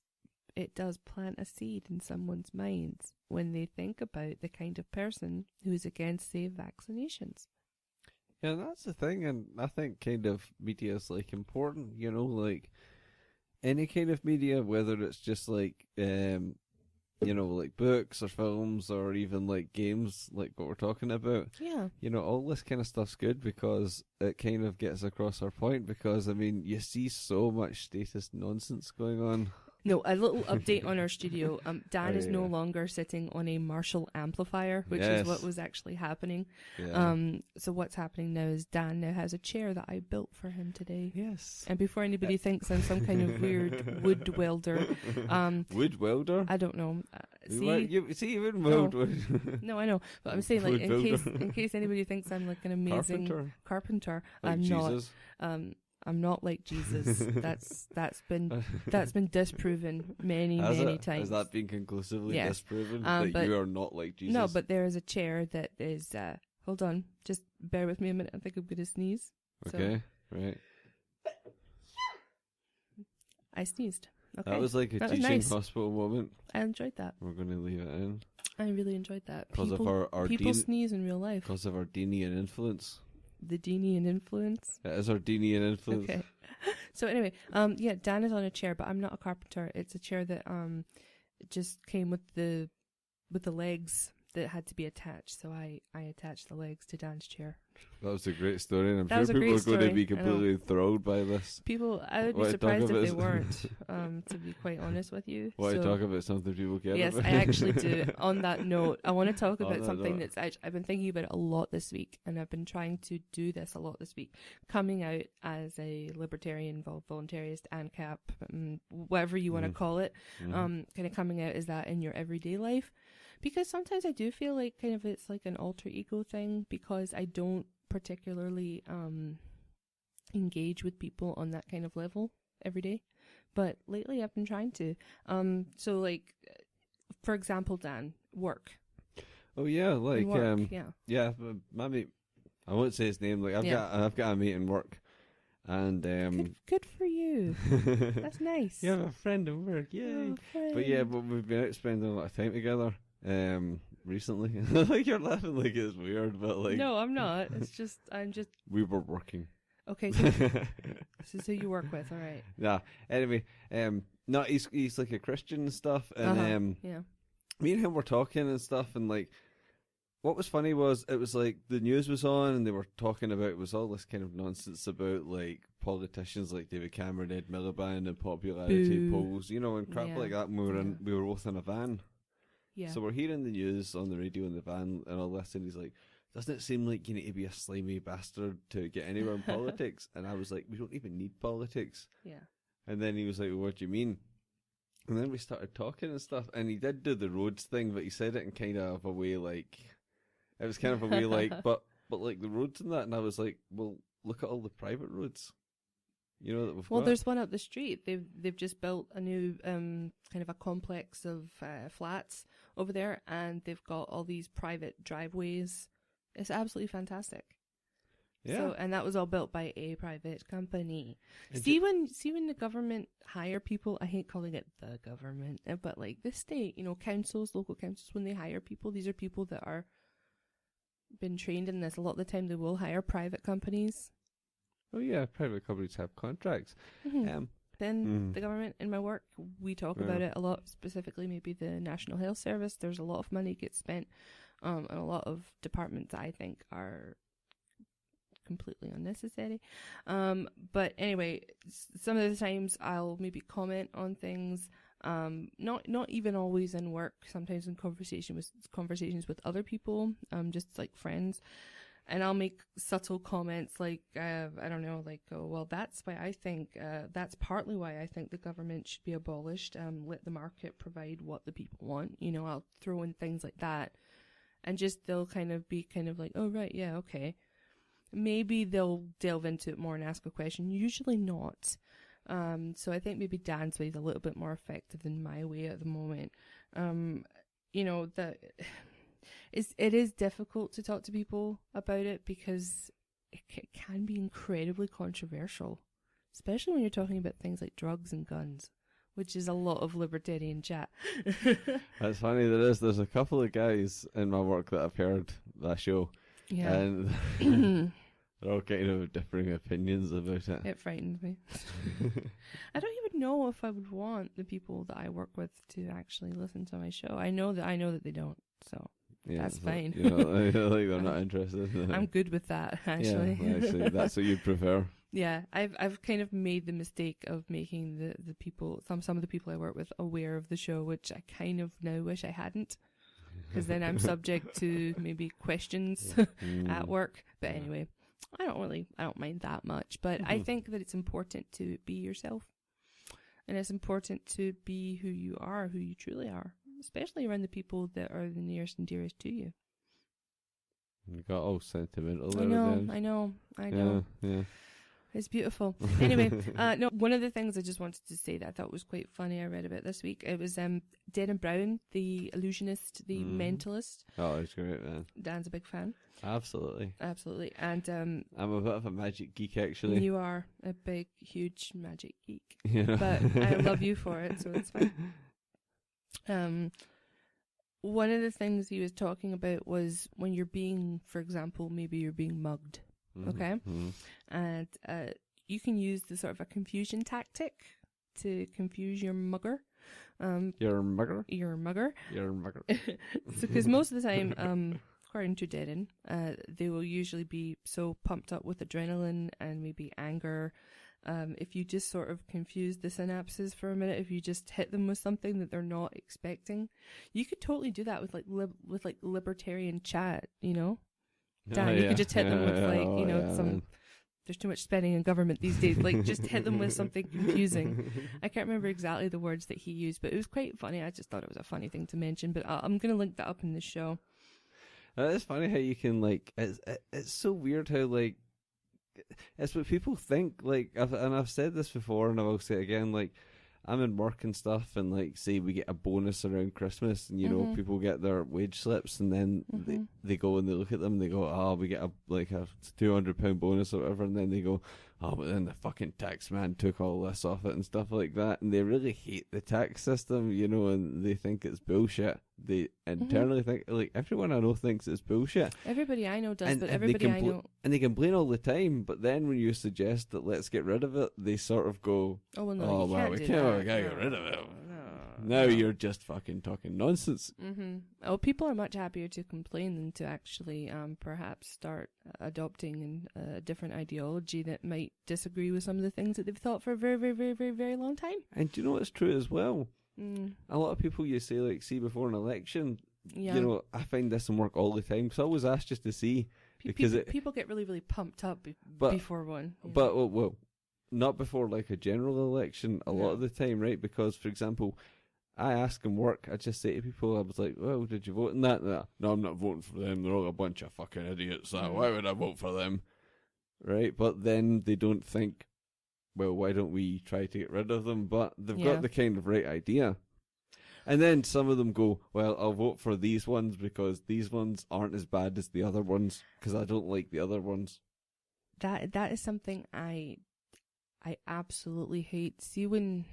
[SPEAKER 1] plant a seed in someone's minds when they think about the kind of person who's against, say, vaccinations.
[SPEAKER 2] Yeah, that's the thing, and I think kind of media is, like, important, you know, like, any kind of media, whether it's just, like, you know, like books or films or even, like, games, like what we're talking about.
[SPEAKER 1] Yeah.
[SPEAKER 2] You know, all this kind of stuff's good because it kind of gets across our point, because, I mean, you see so much status nonsense going on.
[SPEAKER 1] No, a little update on our studio. Dan is no longer sitting on a Marshall amplifier, which is what was actually happening.
[SPEAKER 2] Yeah.
[SPEAKER 1] So what's happening now is Dan now has a chair that I built for him today.
[SPEAKER 2] Yes.
[SPEAKER 1] And before anybody thinks I'm some kind of weird wood welder.
[SPEAKER 2] Wood welder?
[SPEAKER 1] I don't know.
[SPEAKER 2] See, even weld wood.
[SPEAKER 1] No, I know. But I'm saying, like, in case anybody thinks I'm like an amazing carpenter,
[SPEAKER 2] like
[SPEAKER 1] I'm
[SPEAKER 2] Jesus.
[SPEAKER 1] not. I'm not like Jesus. That's been disproven many times.
[SPEAKER 2] Has that been conclusively disproven
[SPEAKER 1] but
[SPEAKER 2] you are not like Jesus?
[SPEAKER 1] No, but there is a chair that is. Hold on, just bear with me a minute. I think I'm going to sneeze.
[SPEAKER 2] Okay, right.
[SPEAKER 1] I sneezed. Okay,
[SPEAKER 2] that was like a teaching hospital moment.
[SPEAKER 1] I enjoyed that.
[SPEAKER 2] We're going to leave it in.
[SPEAKER 1] I really enjoyed that.
[SPEAKER 2] Because of our
[SPEAKER 1] people sneeze in real life.
[SPEAKER 2] Because of our Deenian influence.
[SPEAKER 1] The Deenian influence?
[SPEAKER 2] It is our Deenian influence.
[SPEAKER 1] Okay. So anyway, Dan is on a chair, but I'm not a carpenter. It's a chair that just came with the legs that had to be attached. So I attached the legs to Dan's chair.
[SPEAKER 2] That was a great story, and I'm sure people are going to be completely enthralled by this.
[SPEAKER 1] I would be surprised if they weren't, to be quite honest with you.
[SPEAKER 2] Want to talk about something people care
[SPEAKER 1] about? Yes, I actually do. On that note, I want to talk about something that's I've been thinking about it a lot this week, and I've been trying to do this a lot this week. Coming out as a libertarian, voluntarist, ANCAP, whatever you want to call it, kind of coming out as that in your everyday life. Because sometimes I do feel like kind of it's like an alter ego thing, because I don't particularly engage with people on that kind of level every day. But lately I've been trying to. So like, for example, Dan, work.
[SPEAKER 2] Oh yeah, like
[SPEAKER 1] work,
[SPEAKER 2] my mate, I won't say his name, like I've got a mate in work. And
[SPEAKER 1] good for you. That's nice.
[SPEAKER 2] You have a friend at work, yay. But we've been out spending a lot of time together. Recently. Like, you're laughing like it's weird, but like...
[SPEAKER 1] No, I'm not.
[SPEAKER 2] We were working.
[SPEAKER 1] Okay, so this is who you work with, alright.
[SPEAKER 2] Yeah, anyway, no, he's like a Christian and stuff, and me and him were talking and stuff, and like, what was funny was, it was like, the news was on, and they were talking about, it was all this kind of nonsense about, like, politicians like David Cameron, Ed Miliband, and popularity polls, you know, and crap like that, and we were both in a van.
[SPEAKER 1] Yeah.
[SPEAKER 2] So we're hearing the news on the radio in the van and all this, and he's like, doesn't it seem like you need to be a slimy bastard to get anywhere in politics? And I was like, we don't even need politics.
[SPEAKER 1] Yeah.
[SPEAKER 2] And then he was like, well, what do you mean? And then we started talking and stuff, and he did do the roads thing, but he said it in kind of a way like, it was kind of a way like, but like the roads and that, and I was like, well, look at all the private roads. You know that we've got.
[SPEAKER 1] There's one up the street. They've just built a new kind of a complex of flats over there, and they've got all these private driveways. It's absolutely fantastic. Yeah. So, and that was all built by a private company. See when the government hire people, I hate calling it the government, but like the state, you know, councils, local councils, when they hire people, these are people that are been trained in this. A lot of the time they will hire private companies.
[SPEAKER 2] Oh yeah, private companies have contracts.
[SPEAKER 1] Mm-hmm. Then the government, in my work, we talk about it a lot, specifically maybe the National Health Service. There's a lot of money gets spent on a lot of departments I think are completely unnecessary. But anyway, some of the times I'll maybe comment on things Not even always in work, sometimes in conversations with other people, just like friends. And I'll make subtle comments like, I don't know, like, oh, well, that's partly why I think the government should be abolished. Let the market provide what the people want. You know, I'll throw in things like that. And just, they'll kind of be like, oh, right, yeah, okay. Maybe they'll delve into it more and ask a question. Usually not. So I think maybe Dan's way is a little bit more effective than my way at the moment. You know, it is difficult to talk to people about it because it can be incredibly controversial, especially when you're talking about things like drugs and guns, which is a lot of libertarian chat.
[SPEAKER 2] That's funny. There's a couple of guys in my work that I've heard that show,
[SPEAKER 1] Yeah.
[SPEAKER 2] and they're all kind of differing opinions about it.
[SPEAKER 1] It frightens me. I don't even know if I would want the people that I work with to actually listen to my show. I know that they don't, so.
[SPEAKER 2] Yeah,
[SPEAKER 1] that's fine.
[SPEAKER 2] You know, like they're not interested.
[SPEAKER 1] I'm good with that, actually.
[SPEAKER 2] Yeah, actually, that's what you prefer.
[SPEAKER 1] Yeah, I've kind of made the mistake of making the people, some of the people I work with, aware of the show, which I kind of now wish I hadn't, because then I'm subject to maybe questions at work. But anyway, I don't mind that much. But I think that it's important to be yourself, and it's important to be who you are, who you truly are. Especially around the people that are the nearest and dearest to you.
[SPEAKER 2] You got all sentimental there.
[SPEAKER 1] I know.
[SPEAKER 2] Yeah.
[SPEAKER 1] It's beautiful. Anyway, no, one of the things I just wanted to say that I thought was quite funny I read about this week, it was Derren Brown, the illusionist, the mentalist.
[SPEAKER 2] Oh, it's great, man.
[SPEAKER 1] Dan's a big fan.
[SPEAKER 2] Absolutely.
[SPEAKER 1] And
[SPEAKER 2] I'm a bit of a magic geek, actually.
[SPEAKER 1] You are a big, huge magic geek.
[SPEAKER 2] Yeah.
[SPEAKER 1] But I love you for it, so it's fine. One of the things he was talking about was when you're being, for example, maybe you're being mugged, okay? And you can use the sort of a confusion tactic to confuse your mugger.
[SPEAKER 2] Your mugger?
[SPEAKER 1] Your mugger.
[SPEAKER 2] Your mugger.
[SPEAKER 1] So, because most of the time, according to Derren, they will usually be so pumped up with adrenaline and maybe anger. If you just sort of confuse the synapses for a minute, if you just hit them with something that they're not expecting, you could totally do that with like libertarian chat, you know? Dan, you could just hit them with some. There's too much spending in government these days. Like, just hit them with something confusing. I can't remember exactly the words that he used, but it was quite funny. I just thought it was a funny thing to mention. But I'm going to link that up in the show.
[SPEAKER 2] It's funny how you can, like, it's so weird how, like, it's what people think. Like, I've said this before, and I will say it again. Like, I'm in work and stuff, and like, say we get a bonus around Christmas, and you know, people get their wage slips, and then they go and they look at them, and they go, "Oh, we get a £200 bonus or whatever," and then they go, "Oh, but then the fucking tax man took all this off it and stuff like that," and they really hate the tax system, you know, and they think it's bullshit. They internally think, like, everyone I know thinks it's bullshit.
[SPEAKER 1] Everybody I know does, but everybody I know...
[SPEAKER 2] And they complain all the time, but then when you suggest that let's get rid of it, they sort of go,
[SPEAKER 1] "Oh, well, no, we can't
[SPEAKER 2] get rid of it. Now you're just fucking talking nonsense."
[SPEAKER 1] Oh, people are much happier to complain than to actually perhaps start adopting a different ideology that might disagree with some of the things that they've thought for a very, very, very, very, very long time.
[SPEAKER 2] And do you know what's true as well? A lot of people you say, like, see before an election, you know, I find this in work all the time, so I always ask just to see, because
[SPEAKER 1] people get really, really pumped up before one.
[SPEAKER 2] But well, not before like a general election a lot of the time, right? Because, for example, I ask in work, I just say to people, I was like, "Well, did you vote in that?" "No, I'm not voting for them. They're all a bunch of fucking idiots. Why would I vote for them?" Right? But then they don't think, well, why don't we try to get rid of them? But they've got the kind of right idea. And then some of them go, "Well, I'll vote for these ones because these ones aren't as bad as the other ones because I don't like the other ones."
[SPEAKER 1] That is something I absolutely hate. See, and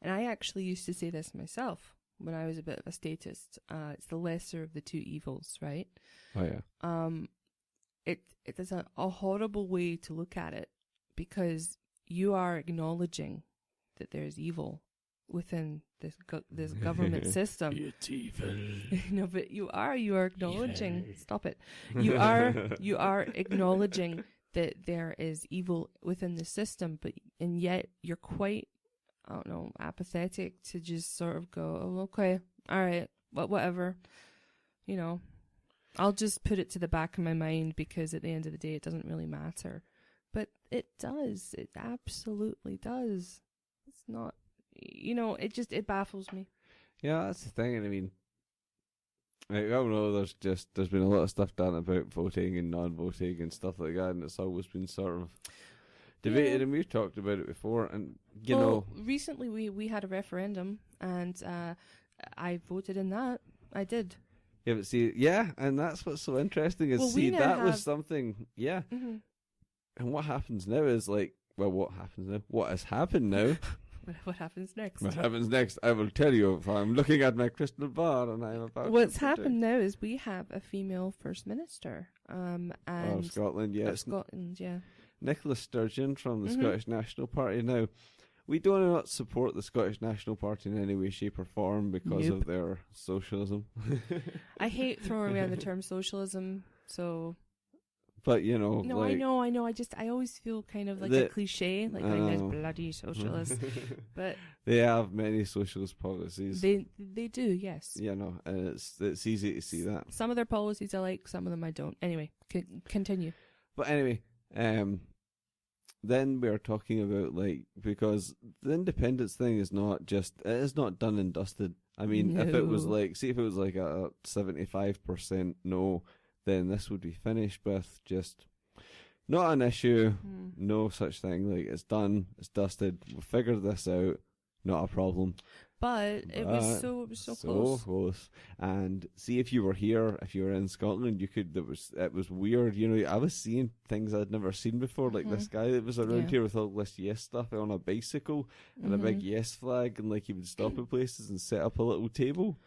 [SPEAKER 1] I actually used to say this myself when I was a bit of a statist. It's the lesser of the two evils, right?
[SPEAKER 2] Oh yeah.
[SPEAKER 1] It is a horrible way to look at it, because you are acknowledging that there's evil within this government system.
[SPEAKER 2] It's evil.
[SPEAKER 1] No, but you are acknowledging. Evil. Stop it. You are acknowledging that there is evil within the system, and yet you're quite I don't know, apathetic to just sort of go, oh, okay, all right, whatever, you know. I'll just put it to the back of my mind because at the end of the day, it doesn't really matter. But it does. It absolutely does. It's not, you know, it baffles me.
[SPEAKER 2] Yeah, that's the thing. And I mean, I don't know, there's been a lot of stuff done about voting and non-voting and stuff like that, and it's always been sort of debated, and we've talked about it before, and, you know.
[SPEAKER 1] Recently we had a referendum, and I voted in that. I did.
[SPEAKER 2] Yeah, but see, and that's what's so interesting is, was something,
[SPEAKER 1] Mm-hmm.
[SPEAKER 2] And what happens now is like, well, what happens now? What has happened now?
[SPEAKER 1] What happens next?
[SPEAKER 2] What happens next? I will tell you if I'm looking at my crystal ball and I'm about.
[SPEAKER 1] What's happened now is we have a female First Minister. And
[SPEAKER 2] Scotland, yes.
[SPEAKER 1] Scotland, yeah.
[SPEAKER 2] Nicola Sturgeon from the Scottish National Party. Now, we do not support the Scottish National Party in any way, shape, or form because of their socialism.
[SPEAKER 1] I hate throwing around the term socialism, so.
[SPEAKER 2] But, you know.
[SPEAKER 1] No, like, I know. I always feel kind of like a cliche, like those bloody socialists. But
[SPEAKER 2] they have many socialist policies.
[SPEAKER 1] They do, yes.
[SPEAKER 2] Yeah, no, and it's easy to see that.
[SPEAKER 1] Some of their policies I like, some of them I don't. Anyway, continue.
[SPEAKER 2] But anyway, then we're talking about, like, because the independence thing is not done and dusted. I mean, if it was like, see if it was like a 75% no, then this would be finished with just not an issue, no such thing. Like, it's done, it's dusted, we figured this out, not a problem.
[SPEAKER 1] But it was so
[SPEAKER 2] close. And see, if you were here, if you were in Scotland, you could. It was weird. You know, I was seeing things I'd never seen before, like this guy that was around here with all this Yes stuff on a bicycle and a big Yes flag, and like he would stop at places and set up a little table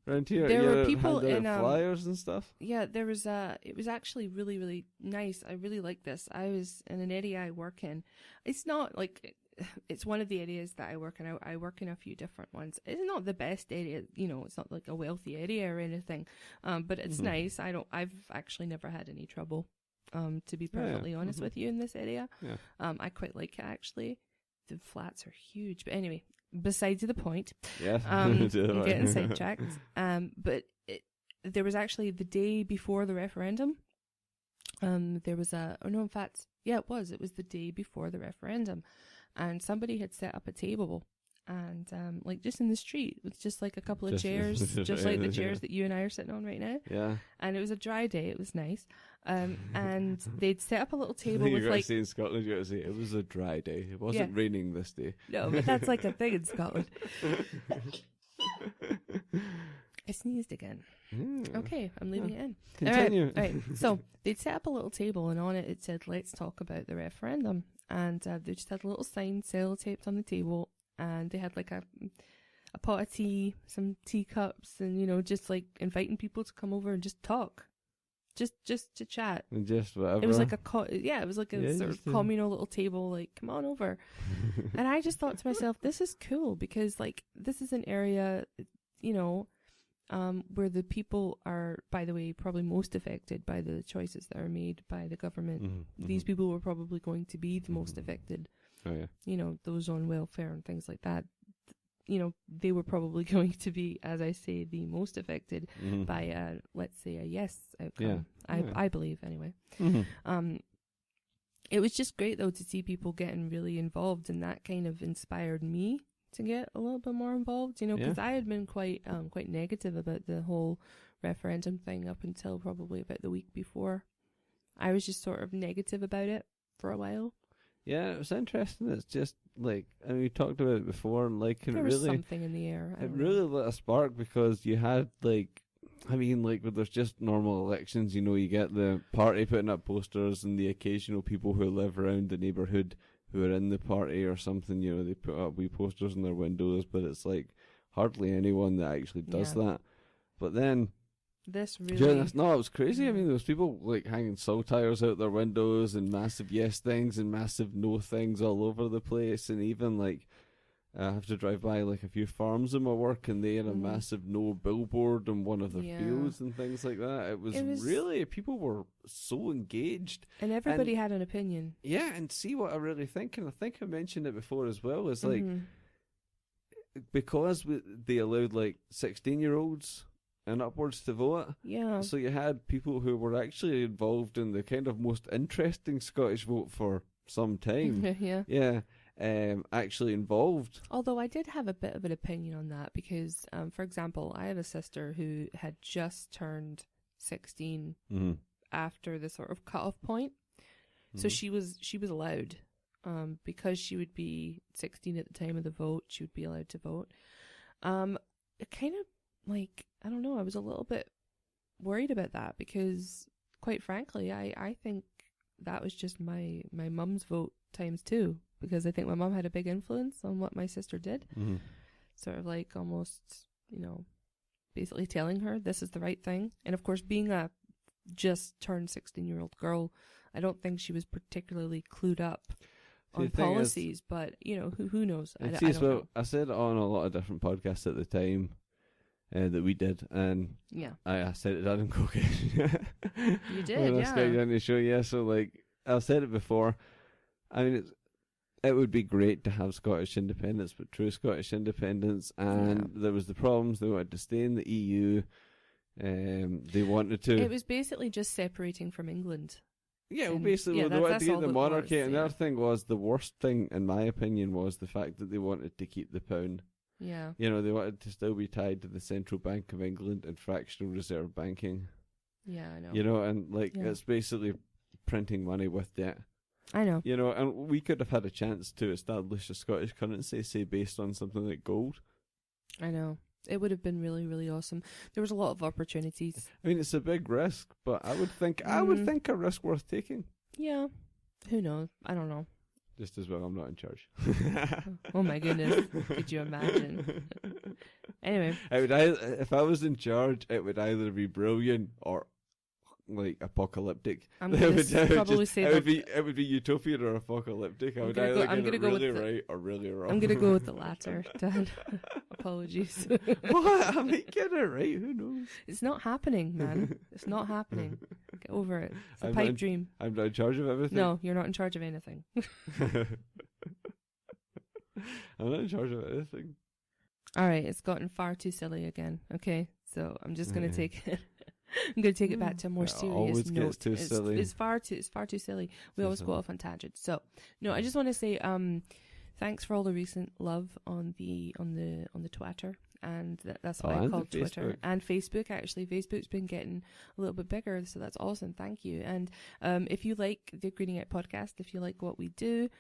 [SPEAKER 2] around here.
[SPEAKER 1] There were people in
[SPEAKER 2] flyers and stuff.
[SPEAKER 1] Yeah, there was. It was actually really, really nice. I really liked this. I was in an area I work in. It's not like. It's one of the areas that I work in. I work in a few different ones. It's not the best area, you know, it's not like a wealthy area or anything. But it's nice. I've actually never had any trouble, to be perfectly honest with you, in this area. Yeah. I quite like it, actually. The flats are huge. But anyway, besides the point.
[SPEAKER 2] Yeah.
[SPEAKER 1] Getting sidetracked. But there was actually the day before the referendum. There was it was the day before the referendum. And somebody had set up a table, and like just in the street with just like a couple of chairs, just like the chairs that you and I are sitting on right now.
[SPEAKER 2] Yeah.
[SPEAKER 1] And it was a dry day; it was nice. And they'd set up a little table with
[SPEAKER 2] you
[SPEAKER 1] like.
[SPEAKER 2] Say in Scotland, you got to say it was a dry day. It wasn't raining this day.
[SPEAKER 1] No, but that's like a thing in Scotland. I sneezed again. Okay, I'm leaving it in.
[SPEAKER 2] Continue.
[SPEAKER 1] All right. So they'd set up a little table, and on it said, "Let's talk about the referendum." And they just had a little sign sellotaped on the table, and they had like a pot of tea, some teacups, and, you know, just like inviting people to come over and just talk, just to chat.
[SPEAKER 2] And just whatever.
[SPEAKER 1] It was like it was like a sort of communal little table, like, come on over. And I just thought to myself, this is cool, because like this is an area, you know, where the people are, by the way, probably most affected by the choices that are made by the government. These people were probably going to be the most affected.
[SPEAKER 2] Oh, yeah.
[SPEAKER 1] You know, those on welfare and things like that. You know, they were probably going to be, as I say, the most affected by, let's say, a yes outcome. Yeah. I believe, anyway. It was just great, though, to see people getting really involved, and that kind of inspired me to get a little bit more involved, you know, because I had been quite negative about the whole referendum thing up until probably about the week before. I was just sort of negative about it for a while. Yeah,
[SPEAKER 2] it was interesting. It's just like, I mean, we talked about it before, and like,
[SPEAKER 1] there was something in the air.
[SPEAKER 2] It really lit a spark, because you had like, I mean, like, when there's just normal elections, you know, you get the party putting up posters and the occasional people who live around the neighbourhood who are in the party or something, you know, they put up wee posters in their windows, but it's like hardly anyone that actually does that. But then
[SPEAKER 1] this really,
[SPEAKER 2] it was crazy. I mean, there was people like hanging saltires out their windows, and massive yes things and massive no things all over the place, and even like I have to drive by like a few farms in my work, and they had a massive no billboard on one of their fields and things like that. It was really, people were so engaged.
[SPEAKER 1] And everybody had an opinion.
[SPEAKER 2] Yeah, and see what I really think, and I think I mentioned it before as well, is like, because they allowed like 16-year-olds and upwards to vote.
[SPEAKER 1] Yeah.
[SPEAKER 2] So you had people who were actually involved in the kind of most interesting Scottish vote for some time.
[SPEAKER 1] Yeah.
[SPEAKER 2] Yeah. Actually involved.
[SPEAKER 1] Although I did have a bit of an opinion on that because, for example, I have a sister who had just turned 16 after the sort of cutoff point. So she was allowed, because she would be 16 at the time of the vote. She would be allowed to vote. It kind of like, I don't know. I was a little bit worried about that because, quite frankly, I think that was just my mum's vote times 2. Because I think my mum had a big influence on what my sister did. Sort of like almost, basically telling her this is the right thing. And of course, being a just turned 16-year-old girl, I don't think she was particularly clued up on policies. But, who knows? I don't know.
[SPEAKER 2] I said on a lot of different podcasts at the time that we did. And
[SPEAKER 1] yeah,
[SPEAKER 2] I said it on Contagion.
[SPEAKER 1] You did,
[SPEAKER 2] when I stayed on the show, yeah. So, like, I've said it before. I mean, it would be great to have Scottish independence, but true Scottish independence, and there was the problems. They wanted to stay in the EU. They wanted to.
[SPEAKER 1] It was basically just separating from England.
[SPEAKER 2] Yeah, well, basically, they wanted to get the monarchy. And the other thing was, the worst thing, in my opinion, was the fact that they wanted to keep the pound.
[SPEAKER 1] Yeah.
[SPEAKER 2] They wanted to still be tied to the Central Bank of England and fractional reserve banking.
[SPEAKER 1] Yeah, I know.
[SPEAKER 2] And it's basically printing money with debt.
[SPEAKER 1] I know.
[SPEAKER 2] And we could have had a chance to establish a Scottish currency, say, based on something like gold.
[SPEAKER 1] I know. It would have been really, really awesome. There was a lot of opportunities.
[SPEAKER 2] I mean, it's a big risk, but I would think a risk worth taking.
[SPEAKER 1] Yeah. Who knows? I don't know.
[SPEAKER 2] Just as well I'm not in charge.
[SPEAKER 1] Oh my goodness. Could you imagine? Anyway.
[SPEAKER 2] If I was in charge, it would either be brilliant or like apocalyptic.
[SPEAKER 1] I'm going to probably say
[SPEAKER 2] it would be utopian or apocalyptic. I would either get it really right or really wrong.
[SPEAKER 1] I'm going to go with the latter, Dan. Apologies.
[SPEAKER 2] What? I might get it right. Who knows?
[SPEAKER 1] It's not happening, man. It's not happening. Get over it. It's a pipe dream.
[SPEAKER 2] I'm not in charge of everything.
[SPEAKER 1] No, you're not in charge of anything.
[SPEAKER 2] I'm not in charge of anything.
[SPEAKER 1] All right, it's gotten far too silly again. Okay, so I'm just going to take it. I'm going to take it back to a more serious
[SPEAKER 2] always
[SPEAKER 1] note.
[SPEAKER 2] Gets too silly.
[SPEAKER 1] It's far too silly. We always go off on tangents. So, no, I just want to say thanks for all the recent love on the Twitter, and that's what I call Twitter and Facebook. Actually, Facebook's been getting a little bit bigger, so that's awesome. Thank you. And if you like the Greening Out podcast, if you like what we do,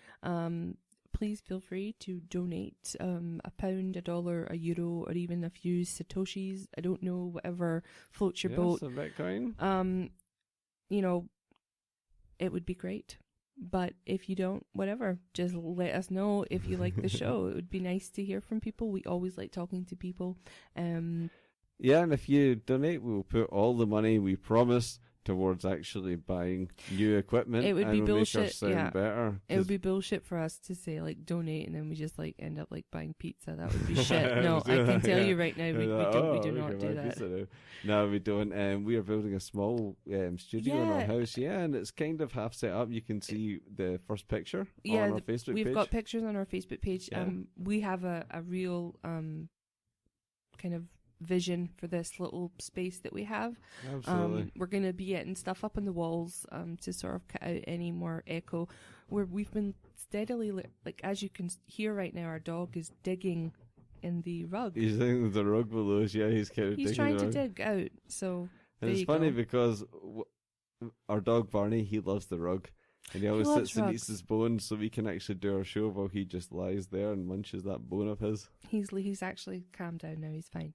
[SPEAKER 1] please feel free to donate £1, $1, €1, or even a few Satoshis. I don't know, whatever floats your boat.
[SPEAKER 2] Some Bitcoin.
[SPEAKER 1] It would be great. But if you don't, whatever, just let us know if you like the show. It would be nice to hear from people. We always like talking to people.
[SPEAKER 2] Yeah, and if you donate, we'll put all the money we promise towards actually buying new equipment.
[SPEAKER 1] It would be bullshit.
[SPEAKER 2] Better.
[SPEAKER 1] It would be bullshit for us to say like donate and then we just like end up like buying pizza. That would be shit. No, I can tell you right now, we do not do that.
[SPEAKER 2] No, we don't. We are building a small studio in our house. Yeah, and it's kind of half set up. You can see the first picture on our Facebook page.
[SPEAKER 1] We've got pictures on our Facebook page.
[SPEAKER 2] Yeah.
[SPEAKER 1] We have a real kind of vision for this little space that we have.
[SPEAKER 2] Absolutely.
[SPEAKER 1] We're going to be getting stuff up on the walls to sort of cut out any more echo. We've been steadily, like as you can hear right now, our dog is digging in the rug.
[SPEAKER 2] He's in the rug below us. Yeah, he's kind of
[SPEAKER 1] He's trying to dig out. So
[SPEAKER 2] and it's funny because our dog Barney, he loves the rug. And he always sits and eats his bones, so we can actually do our show while he just lies there and munches that bone of his.
[SPEAKER 1] He's actually calmed down now. He's fine.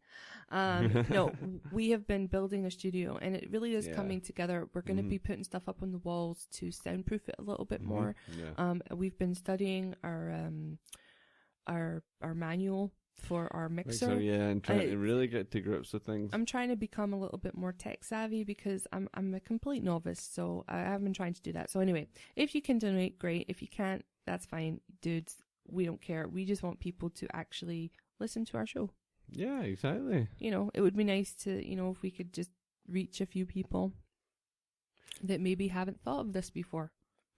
[SPEAKER 1] No, we have been building a studio, and it really is coming together. We're going to be putting stuff up on the walls to soundproof it a little bit more. Yeah. We've been studying our manual for our mixer.
[SPEAKER 2] And trying to really get to grips with things.
[SPEAKER 1] I'm trying to become a little bit more tech savvy because I'm a complete novice, so I have been trying to do that. So anyway, if you can donate, great. If you can't, that's fine. Dudes, we don't care. We just want people to actually listen to our show.
[SPEAKER 2] Yeah, exactly.
[SPEAKER 1] It would be nice to, if we could just reach a few people that maybe haven't thought of this before.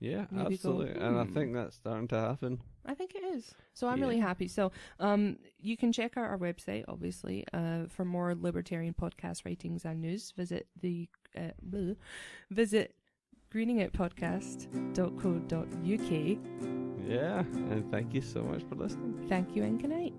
[SPEAKER 2] Yeah,
[SPEAKER 1] maybe
[SPEAKER 2] absolutely.
[SPEAKER 1] go,
[SPEAKER 2] And I think that's starting to happen.
[SPEAKER 1] I think it is. So I'm really happy. So you can check out our website, obviously, for more libertarian podcast writings and news. Visit greeningoutpodcast.co.uk.
[SPEAKER 2] Yeah, and thank you so much for listening.
[SPEAKER 1] Thank you and good night.